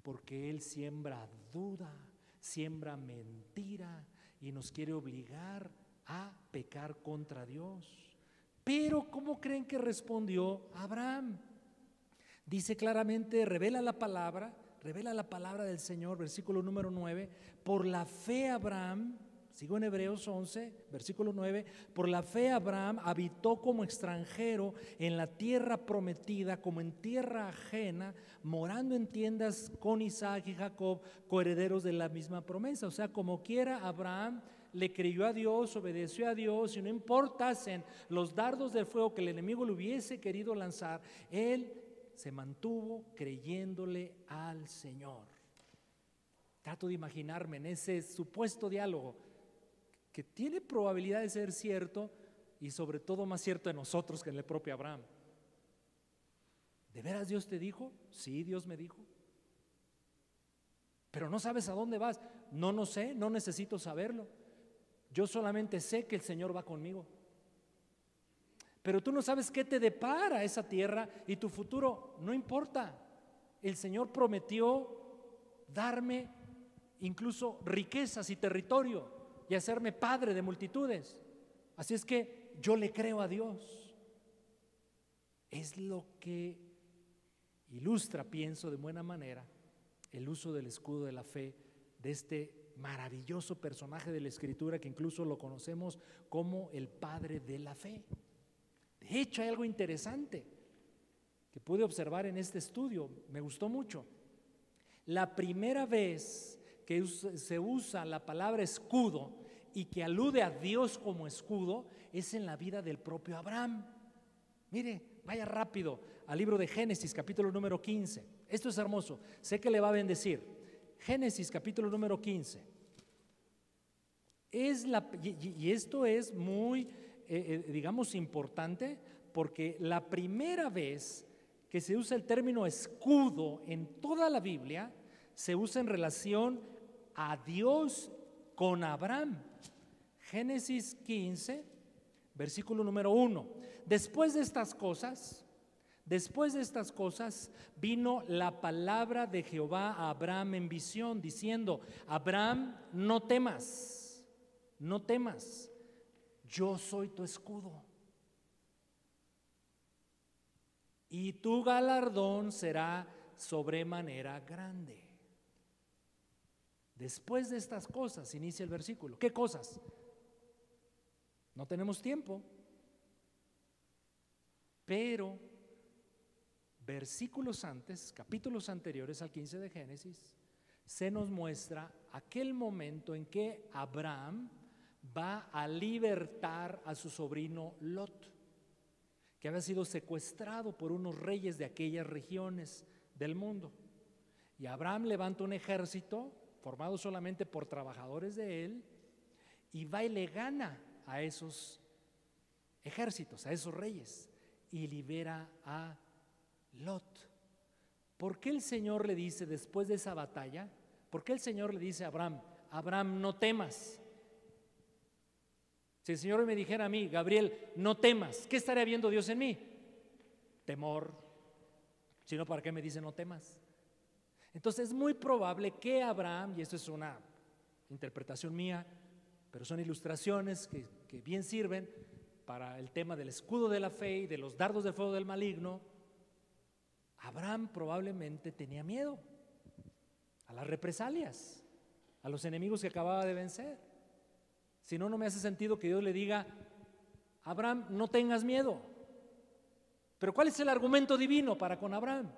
porque él siembra duda, siembra mentira y nos quiere obligar a pecar contra Dios. Pero ¿cómo creen que respondió Abraham? Dice claramente, revela la palabra del Señor, versículo número 9, por la fe Abraham, sigo en Hebreos 11, versículo 9, por la fe Abraham habitó como extranjero en la tierra prometida, como en tierra ajena, morando en tiendas con Isaac y Jacob, coherederos de la misma promesa. O sea, como quiera, Abraham le creyó a Dios, obedeció a Dios, y no importasen los dardos de fuego que el enemigo le hubiese querido lanzar, él se mantuvo creyéndole al Señor. Trato de imaginarme en ese supuesto diálogo que tiene probabilidad de ser cierto, y sobre todo más cierto en nosotros que en el propio Abraham. ¿De veras Dios te dijo? Sí, Dios me dijo. Pero no sabes a dónde vas. No sé, no necesito saberlo. Yo solamente sé que el Señor va conmigo. Pero tú no sabes qué te depara esa tierra y tu futuro. No importa. El Señor prometió darme incluso riquezas y territorio y hacerme padre de multitudes. Así es que yo le creo a Dios. Es lo que ilustra, pienso, de buena manera el uso del escudo de la fe de este maravilloso personaje de la Escritura que incluso lo conocemos como el padre de la fe. De hecho, hay algo interesante que pude observar en este estudio, me gustó mucho. La primera vez que se usa la palabra escudo y que alude a Dios como escudo es en la vida del propio Abraham. Mire, vaya rápido al libro de Génesis, capítulo número 15. Esto es hermoso, sé que le va a bendecir. Génesis, capítulo número 15. Y esto es muy, digamos, importante, porque la primera vez que se usa el término escudo en toda la Biblia, se usa en relación a Dios con Abraham. Génesis 15, versículo número 1. Después de estas cosas vino la palabra de Jehová a Abraham en visión, diciendo: Abraham, no temas, yo soy tu escudo, y tu galardón será sobremanera grande. Después de estas cosas inicia el versículo. ¿Qué cosas? No tenemos tiempo, pero versículos antes, capítulos anteriores al 15 de Génesis, se nos muestra aquel momento en que Abraham va a libertar a su sobrino Lot, que había sido secuestrado por unos reyes de aquellas regiones del mundo. Y Abraham levanta un ejército formado solamente por trabajadores de él y va y le gana a esos ejércitos, a esos reyes, y libera a Lot. ¿Por qué el Señor le dice después de esa batalla? ¿Por qué el Señor le dice a Abraham: Abraham, no temas? Si el Señor me dijera a mí: Gabriel, no temas, ¿qué estaría viendo Dios en mí? Temor. Si no, ¿para qué me dice no temas? Entonces es muy probable que Abraham, y esto es una interpretación mía, pero son ilustraciones que bien sirven para el tema del escudo de la fe y de los dardos de fuego del maligno. Abraham probablemente tenía miedo a las represalias, a los enemigos que acababa de vencer. Si no, no me hace sentido que Dios le diga: Abraham, no tengas miedo. Pero ¿cuál es el argumento divino para con Abraham?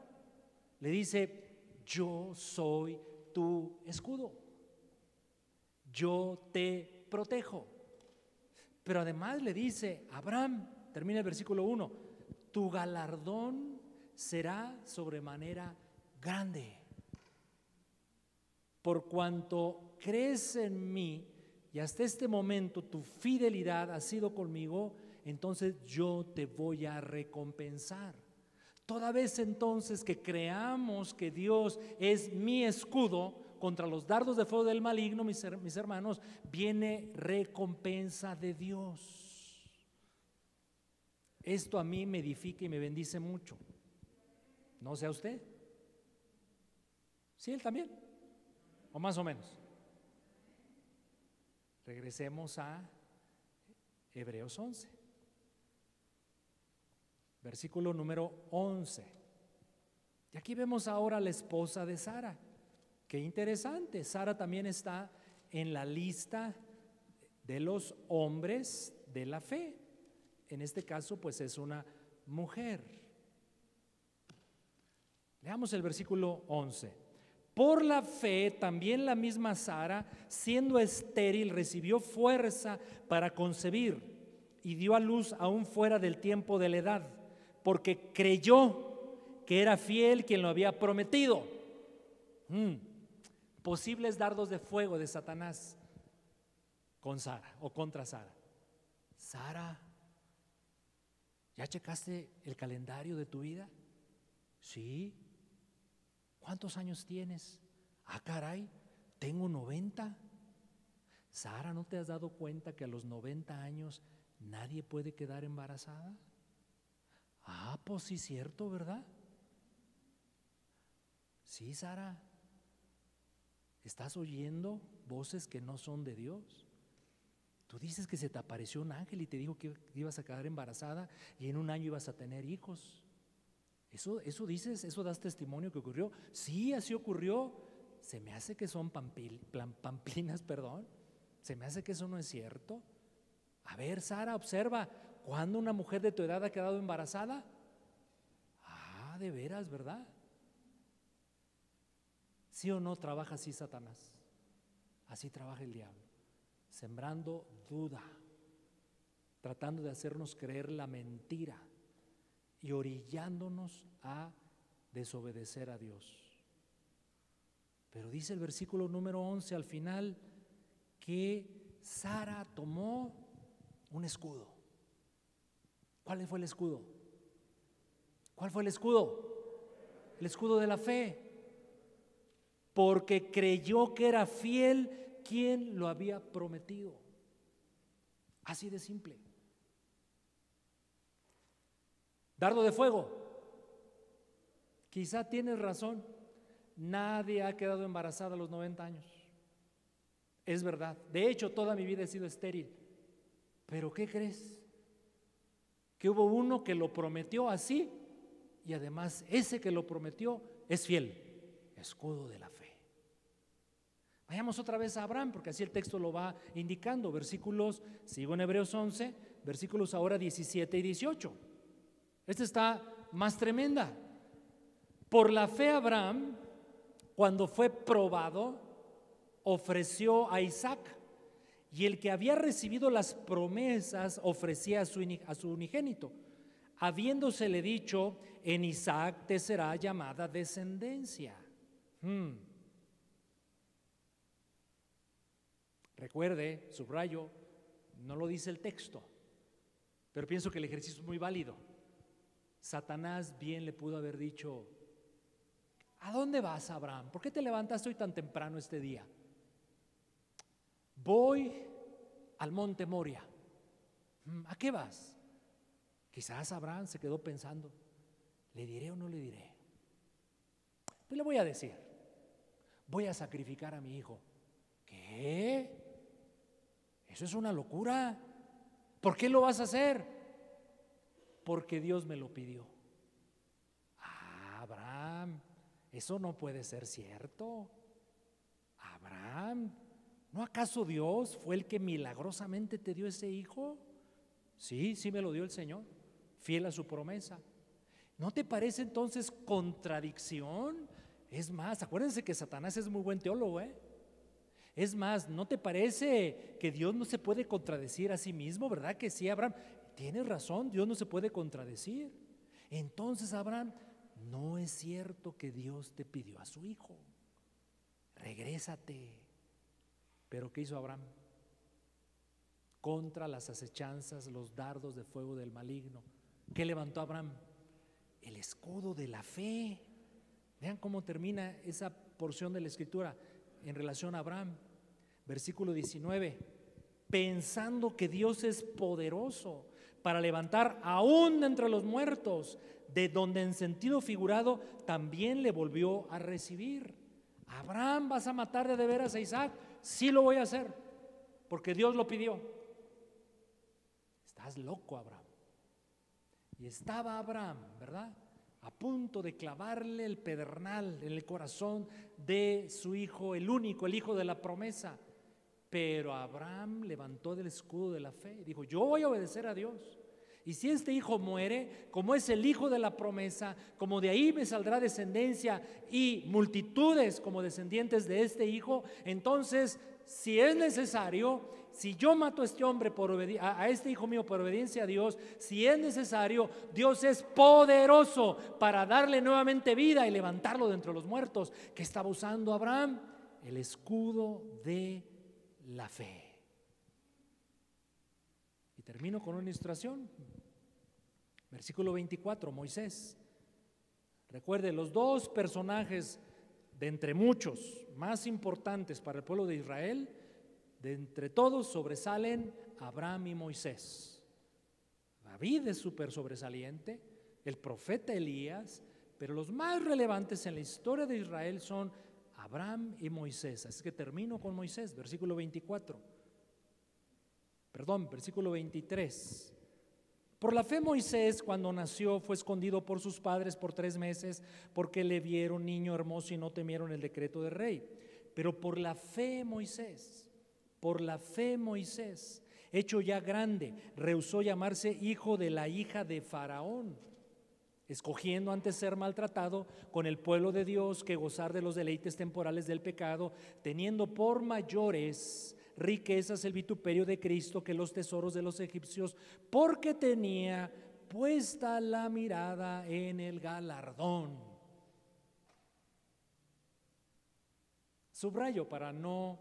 Le dice: yo soy tu escudo, yo te protejo. Pero además le dice: Abraham, termina el versículo 1, tu galardón será sobremanera grande. Por cuanto crees en mí y hasta este momento tu fidelidad ha sido conmigo, entonces yo te voy a recompensar. Toda vez entonces que creamos que Dios es mi escudo contra los dardos de fuego del maligno, mis hermanos, viene recompensa de Dios. Esto a mí me edifica y me bendice mucho. ¿No sea usted? ¿Sí, él también? ¿O más o menos? Regresemos a Hebreos 11. Versículo número 11. Y aquí vemos ahora a la esposa de Sara. Qué interesante, Sara también está en la lista de los hombres de la fe. En este caso, pues es una mujer. Leamos el versículo 11. Por la fe, también la misma Sara, siendo estéril, recibió fuerza para concebir y dio a luz aún fuera del tiempo de la edad, porque creyó que era fiel quien lo había prometido. Posibles dardos de fuego de Satanás con Sara o contra Sara. Sara, ¿ya checaste el calendario de tu vida? Sí. ¿Cuántos años tienes? Ah, caray, tengo 90. Sara, ¿no te has dado cuenta que a los 90 años nadie puede quedar embarazada? Ah, pues sí, cierto, ¿verdad? Sí, Sara, ¿estás oyendo voces que no son de Dios? Tú dices que se te apareció un ángel y te dijo que ibas a quedar embarazada y en un año ibas a tener hijos. Eso dices, eso das testimonio que ocurrió. Sí, así ocurrió. Se me hace que son pamplinas, perdón. Se me hace que eso no es cierto. A ver, Sara, observa, ¿cuándo una mujer de tu edad ha quedado embarazada? Ah, de veras, ¿verdad? ¿Sí o no trabaja así Satanás? Así trabaja el diablo, sembrando duda, tratando de hacernos creer la mentira y orillándonos a desobedecer a Dios. Pero dice el versículo número 11 al final que Sara tomó un escudo. ¿Cuál fue el escudo? ¿Cuál fue el escudo? El escudo de la fe. Porque creyó que era fiel quien lo había prometido. Así de simple. Dardo de fuego. Quizá tienes razón. Nadie ha quedado embarazada a los 90 años. Es verdad. De hecho, toda mi vida he sido estéril. Pero ¿qué crees? Que hubo uno que lo prometió así y además ese que lo prometió es fiel. Escudo de la fe. Vayamos otra vez a Abraham, porque así el texto lo va indicando. Versículos, sigo en Hebreos 11, versículos ahora 17 y 18. Esta está más tremenda. Por la fe Abraham, cuando fue probado, ofreció a Isaac, y el que había recibido las promesas ofrecía a su unigénito, habiéndosele dicho, en Isaac te será llamada descendencia. Recuerde, subrayo, no lo dice el texto, pero pienso que el ejercicio es muy válido. Satanás bien le pudo haber dicho, ¿a dónde vas, Abraham? ¿Por qué te levantaste hoy tan temprano este día? Voy al monte Moria. ¿A qué vas? Quizás Abraham se quedó pensando, ¿le diré o no le diré? Pues le voy a decir, voy a sacrificar a mi hijo. ¿Qué? Eso es una locura. ¿Por qué lo vas a hacer? Porque Dios me lo pidió. Ah, Abraham, eso no puede ser cierto. Abraham, ¿no acaso Dios fue el que milagrosamente te dio ese hijo? Sí, sí me lo dio el Señor, fiel a su promesa. ¿No te parece entonces contradicción? Es más, acuérdense que Satanás es muy buen teólogo, ¿eh? Es más, ¿no te parece que Dios no se puede contradecir a sí mismo? ¿Verdad que sí, Abraham? Tienes razón, Dios no se puede contradecir. Entonces, Abraham, no es cierto que Dios te pidió a su hijo. Regrésate. Pero ¿qué hizo Abraham? Contra las acechanzas, los dardos de fuego del maligno. ¿Qué levantó Abraham? El escudo de la fe. Vean cómo termina esa porción de la Escritura en relación a Abraham. Versículo 19, pensando que Dios es poderoso para levantar aún de entre los muertos, de donde en sentido figurado también le volvió a recibir. Abraham, ¿vas a matar de veras a Isaac? Sí lo voy a hacer, porque Dios lo pidió. Estás loco, Abraham. Y estaba Abraham, ¿verdad?, a punto de clavarle el pedernal en el corazón de su hijo, el único, el hijo de la promesa. Pero Abraham levantó del escudo de la fe y dijo, yo voy a obedecer a Dios. Y si este hijo muere, como es el hijo de la promesa, como de ahí me saldrá descendencia y multitudes como descendientes de este hijo, entonces, si es necesario, si yo mato a este hombre a este hijo mío por obediencia a Dios, si es necesario, Dios es poderoso para darle nuevamente vida y levantarlo de entre los muertos. ¿Qué estaba usando Abraham? El escudo de la fe. Y termino con una ilustración. Versículo 24, Moisés. Recuerde, los dos personajes de entre muchos más importantes para el pueblo de Israel, de entre todos sobresalen Abraham y Moisés. David es súper sobresaliente, el profeta Elías, pero los más relevantes en la historia de Israel son Abraham y Moisés. Así que termino con Moisés, versículo 23. Por la fe Moisés, cuando nació, fue escondido por sus padres por 3 meses porque le vieron niño hermoso y no temieron el decreto del rey. Pero por la fe Moisés, hecho ya grande, rehusó llamarse hijo de la hija de Faraón, escogiendo antes ser maltratado con el pueblo de Dios que gozar de los deleites temporales del pecado, teniendo por mayores riquezas el vituperio de Cristo que los tesoros de los egipcios, porque tenía puesta la mirada en el galardón. Subrayo para no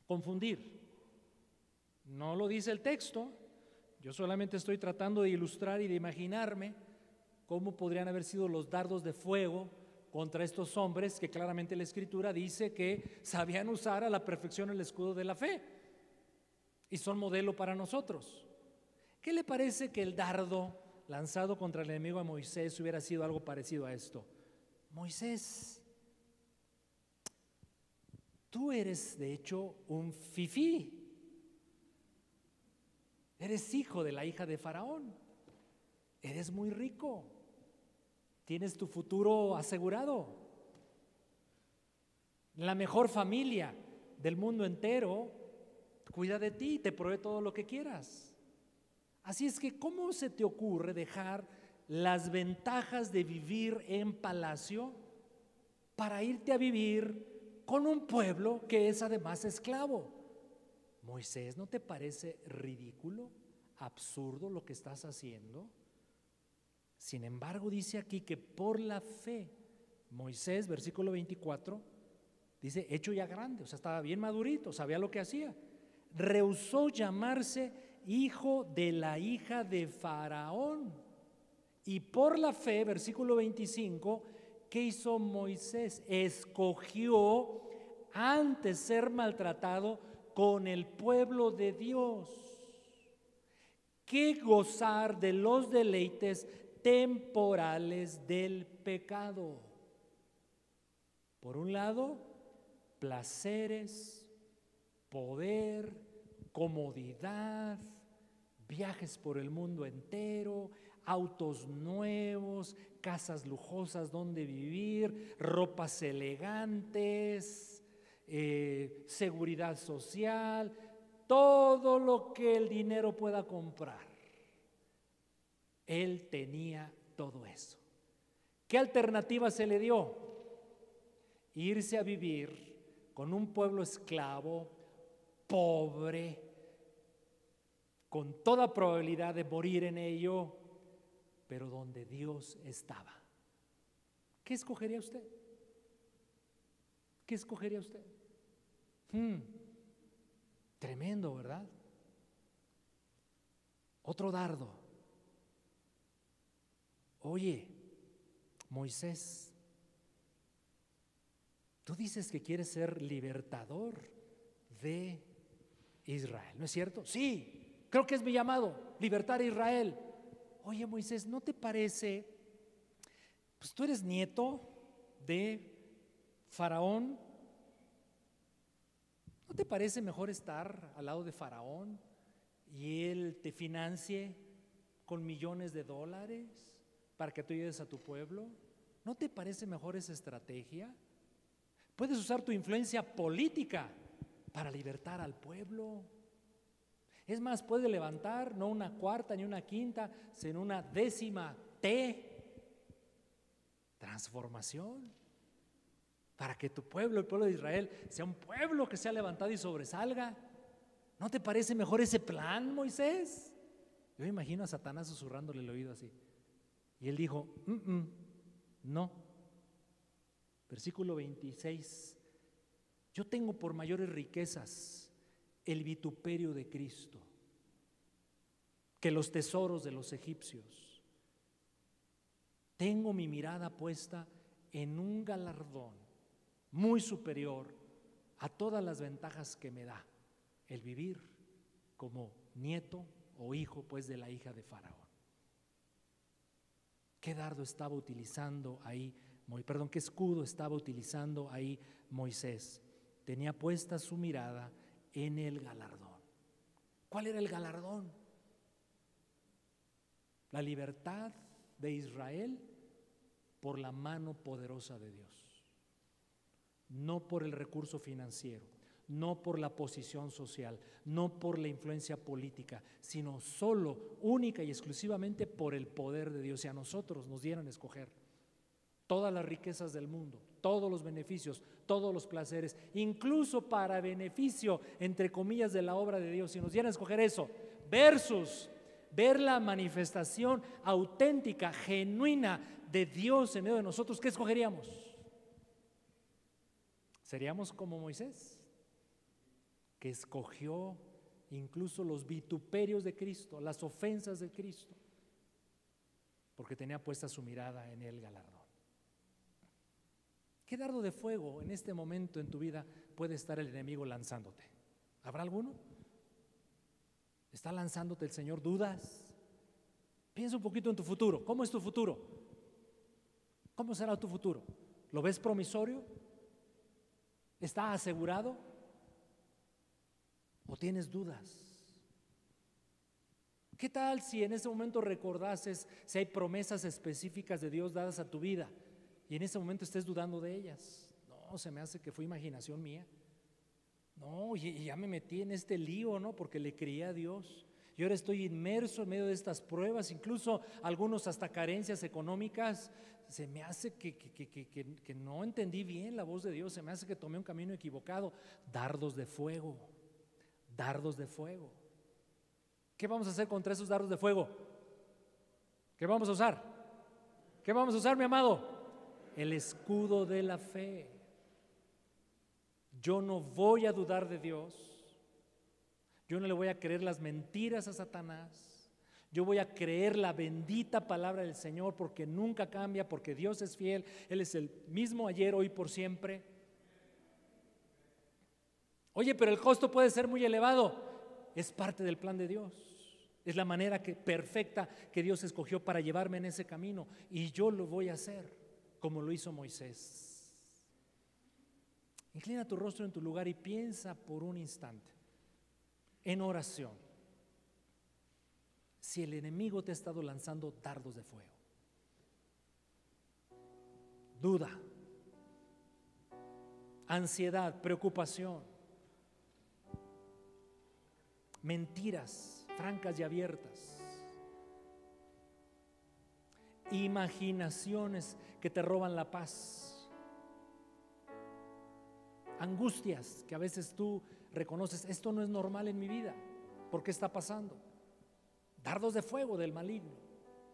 confundir. No lo dice el texto, yo solamente estoy tratando de ilustrar y de imaginarme cómo podrían haber sido los dardos de fuego contra estos hombres que claramente la Escritura dice que sabían usar a la perfección el escudo de la fe y son modelo para nosotros. ¿Qué le parece que el dardo lanzado contra el enemigo a Moisés hubiera sido algo parecido a esto? Moisés, tú eres de hecho un fifí, eres hijo de la hija de Faraón, eres muy rico, tienes tu futuro asegurado, la mejor familia del mundo entero cuida de ti, te provee todo lo que quieras. Así es que, ¿cómo se te ocurre dejar las ventajas de vivir en palacio para irte a vivir con un pueblo que es además esclavo? Moisés, ¿no te parece ridículo, absurdo lo que estás haciendo? Sin embargo, dice aquí que por la fe, Moisés, versículo 24, dice, hecho ya grande, o sea, estaba bien madurito, sabía lo que hacía. Rehusó llamarse hijo de la hija de Faraón. Y por la fe, versículo 25, ¿qué hizo Moisés? Escogió antes ser maltratado con el pueblo de Dios que gozar de los deleites temporales del pecado. Por un lado, placeres, poder, comodidad, viajes por el mundo entero, autos nuevos, casas lujosas donde vivir, ropas elegantes, seguridad social, todo lo que el dinero pueda comprar. Él tenía todo eso. ¿Qué alternativa se le dio? Irse a vivir con un pueblo esclavo, pobre, con toda probabilidad de morir en ello, pero donde Dios estaba. ¿Qué escogería usted? ¿Qué escogería usted? Tremendo, ¿verdad? Otro dardo. Oye, Moisés, tú dices que quieres ser libertador de Israel, ¿no es cierto? Sí, creo que es mi llamado, libertar a Israel. Oye, Moisés, ¿no te parece? Pues tú eres nieto de Faraón. ¿No te parece mejor estar al lado de Faraón y él te financie con millones de dólares para que tú ayudes a tu pueblo? ¿No te parece mejor esa estrategia? Puedes usar tu influencia política para libertar al pueblo. Es más, puedes levantar no una cuarta ni una quinta, sino una 10ª transformación, para que tu pueblo, el pueblo de Israel, sea un pueblo que sea levantado y sobresalga. ¿No te parece mejor ese plan, Moisés? Yo me imagino a Satanás susurrándole el oído así. Y él dijo, no. Versículo 26, yo tengo por mayores riquezas el vituperio de Cristo que los tesoros de los egipcios. Tengo mi mirada puesta en un galardón muy superior a todas las ventajas que me da el vivir como nieto o hijo pues de la hija de Faraón. ¿Qué dardo estaba utilizando ahí? ¿Qué escudo estaba utilizando ahí Moisés? Tenía puesta su mirada en el galardón. ¿Cuál era el galardón? La libertad de Israel por la mano poderosa de Dios, no por el recurso financiero, no por la posición social, no por la influencia política, sino solo, única y exclusivamente por el poder de Dios. Si a nosotros nos dieran a escoger todas las riquezas del mundo, todos los beneficios, todos los placeres, incluso para beneficio, entre comillas, de la obra de Dios, si nos dieran a escoger eso, versus ver la manifestación auténtica, genuina de Dios en medio de nosotros, ¿qué escogeríamos? Seríamos como Moisés, que escogió incluso los vituperios de Cristo, las ofensas de Cristo, porque tenía puesta su mirada en el galardón. ¿Qué dardo de fuego en este momento en tu vida puede estar el enemigo lanzándote? ¿Habrá alguno? ¿Está lanzándote el Señor dudas? Piensa un poquito en tu futuro. ¿Cómo es tu futuro? ¿Cómo será tu futuro? ¿Lo ves promisorio? ¿Está asegurado? ¿O tienes dudas? ¿Qué tal si en ese momento recordases si hay promesas específicas de Dios dadas a tu vida y en ese momento estés dudando de ellas? No, se me hace que fue imaginación mía. No, y ya me metí en este lío, ¿no? Porque le creí a Dios. Y ahora estoy inmerso en medio de estas pruebas, incluso algunos hasta carencias económicas. Se me hace que no entendí bien la voz de Dios, se me hace que tomé un camino equivocado. Dardos de fuego, dardos de fuego. ¿Qué vamos a hacer contra esos dardos de fuego? ¿Qué vamos a usar? ¿Qué vamos a usar, mi amado? El escudo de la fe. Yo no voy a dudar de Dios. Yo no le voy a creer las mentiras a Satanás. Yo voy a creer la bendita palabra del Señor, porque nunca cambia, porque Dios es fiel. Él es el mismo ayer, hoy, por siempre. Oye, pero el costo puede ser muy elevado. Es parte del plan de Dios. Es la manera perfecta que Dios escogió para llevarme en ese camino. Y yo lo voy a hacer como lo hizo Moisés. Inclina tu rostro en tu lugar y piensa por un instante en oración si el enemigo te ha estado lanzando dardos de fuego. Duda, ansiedad, preocupación, mentiras francas y abiertas, imaginaciones que te roban la paz, angustias que a veces tú reconoces, esto no es normal en mi vida, ¿por qué está pasando? Dardos de fuego del maligno,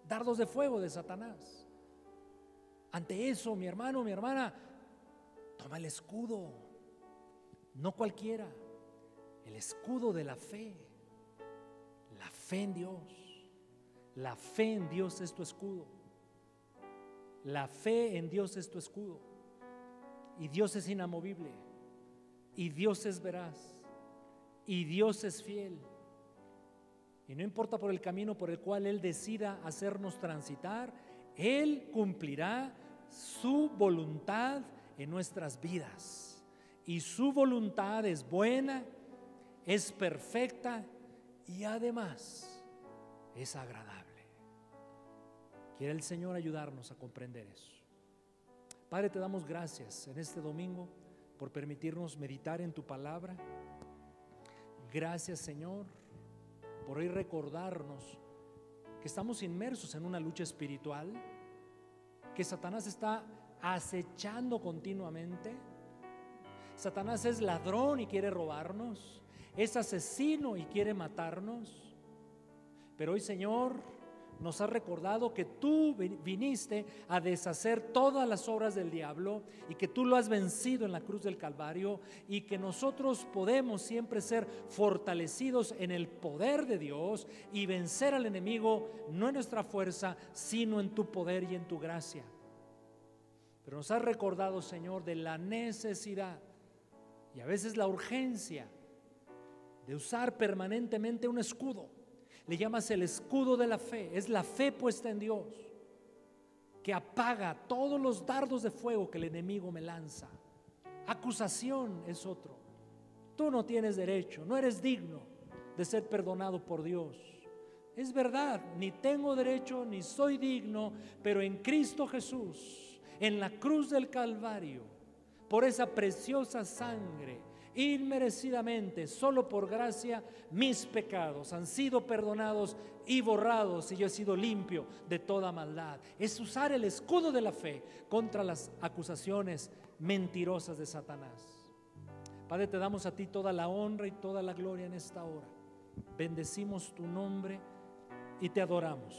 dardos de fuego de Satanás. Ante eso, mi hermano, mi hermana, toma el escudo, no cualquiera, el escudo de la fe en Dios. La fe en Dios es tu escudo. La fe en Dios es tu escudo. Y Dios es inamovible. Y Dios es veraz. Y Dios es fiel. Y no importa por el camino por el cual Él decida hacernos transitar, Él cumplirá su voluntad en nuestras vidas. Y su voluntad es buena, es perfecta y además es agradable. Quiere el Señor ayudarnos a comprender eso. Padre, te damos gracias en este domingo por permitirnos meditar en tu palabra. Gracias, Señor, por hoy recordarnos que estamos inmersos en una lucha espiritual, que Satanás está acechando continuamente. Satanás es ladrón y quiere robarnos, es asesino y quiere matarnos. Pero hoy, Señor, Nos has recordado que tú viniste a deshacer todas las obras del diablo y que tú lo has vencido en la cruz del Calvario, y que nosotros podemos siempre ser fortalecidos en el poder de Dios y vencer al enemigo no en nuestra fuerza, sino en tu poder y en tu gracia. Pero nos has recordado, Señor, de la necesidad y a veces la urgencia de usar permanentemente un escudo. Le llamas el escudo de la fe. Es la fe puesta en Dios que apaga todos los dardos de fuego que el enemigo me lanza. Acusación es otro. Tú no tienes derecho, no eres digno de ser perdonado por Dios. Es verdad, ni tengo derecho ni soy digno, pero en Cristo Jesús, en la cruz del Calvario, por esa preciosa sangre, inmerecidamente, solo por gracia, mis pecados han sido perdonados y borrados, y yo he sido limpio de toda maldad. Es usar el escudo de la fe contra las acusaciones mentirosas de Satanás. Padre, te damos a ti toda la honra y toda la gloria en esta hora. Bendecimos tu nombre y te adoramos.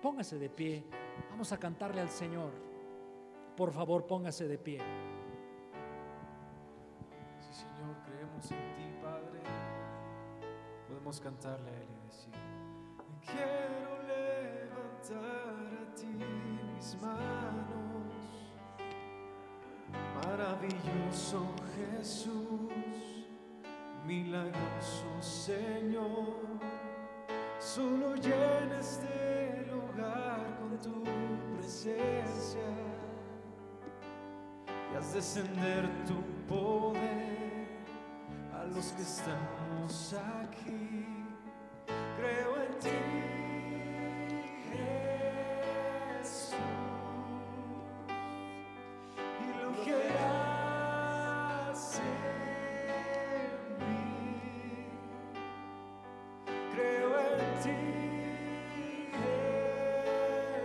Póngase de pie, vamos a cantarle al Señor. Por favor, póngase de pie. Señor, creemos en ti, Padre. Podemos cantarle a Él y decir: quiero levantar a ti mis manos. Maravilloso Jesús, milagroso Señor, solo llena este lugar con tu presencia y haz descender tu poder a los que estamos aquí. Creo en ti, Jesús, y lo que haces en mí. Creo en ti,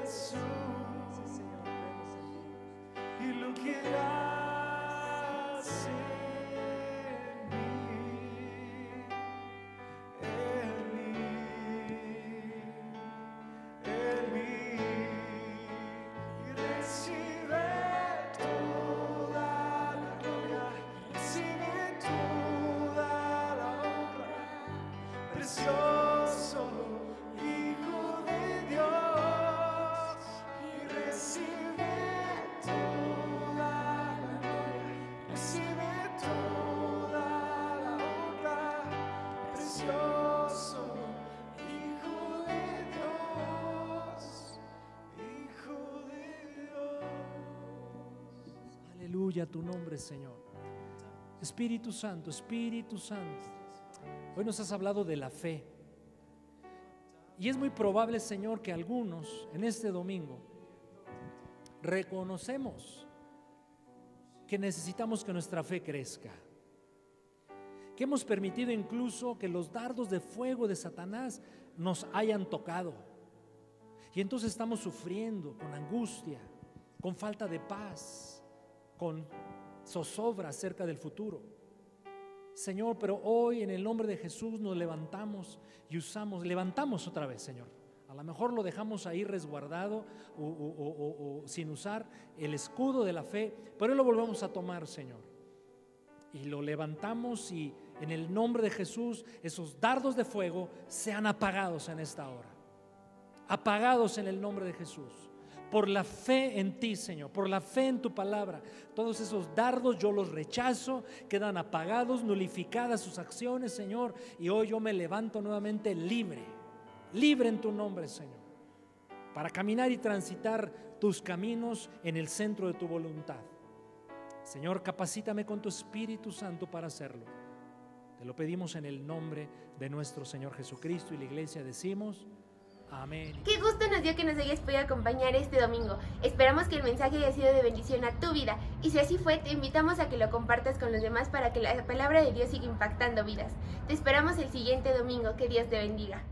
Jesús, y lo que haces en mí, y recibe toda la gloria, recibe toda la honra, precioso Hijo de Dios, y recibe toda la gloria, recibe toda la honra, precioso Hijo de Dios, Hijo de Dios. Aleluya a tu nombre, Señor. Espíritu Santo, Espíritu Santo, hoy nos has hablado de la fe. Y es muy probable, Señor, que algunos en este domingo reconocemos que necesitamos que nuestra fe crezca, que hemos permitido incluso que los dardos de fuego de Satanás nos hayan tocado, y entonces estamos sufriendo con angustia, con falta de paz, con zozobra acerca del futuro. Señor, pero hoy en el nombre de Jesús nos levantamos y levantamos otra vez, Señor. A lo mejor lo dejamos ahí resguardado o sin usar el escudo de la fe, pero hoy lo volvemos a tomar, Señor. Y lo levantamos, y en el nombre de Jesús esos dardos de fuego sean apagados en esta hora. Apagados en el nombre de Jesús. Por la fe en ti, Señor, por la fe en tu palabra, todos esos dardos yo los rechazo, quedan apagados, nulificadas sus acciones, Señor, y hoy yo me levanto nuevamente libre en tu nombre, Señor, para caminar y transitar tus caminos en el centro de tu voluntad. Señor, capacítame con tu Espíritu Santo para hacerlo. Te lo pedimos en el nombre de nuestro Señor Jesucristo, y la iglesia decimos: amén. Qué gusto nos dio que nos hayas podido acompañar este domingo. Esperamos que el mensaje haya sido de bendición a tu vida, y si así fue, te invitamos a que lo compartas con los demás para que la palabra de Dios siga impactando vidas. Te esperamos el siguiente domingo. Que Dios te bendiga.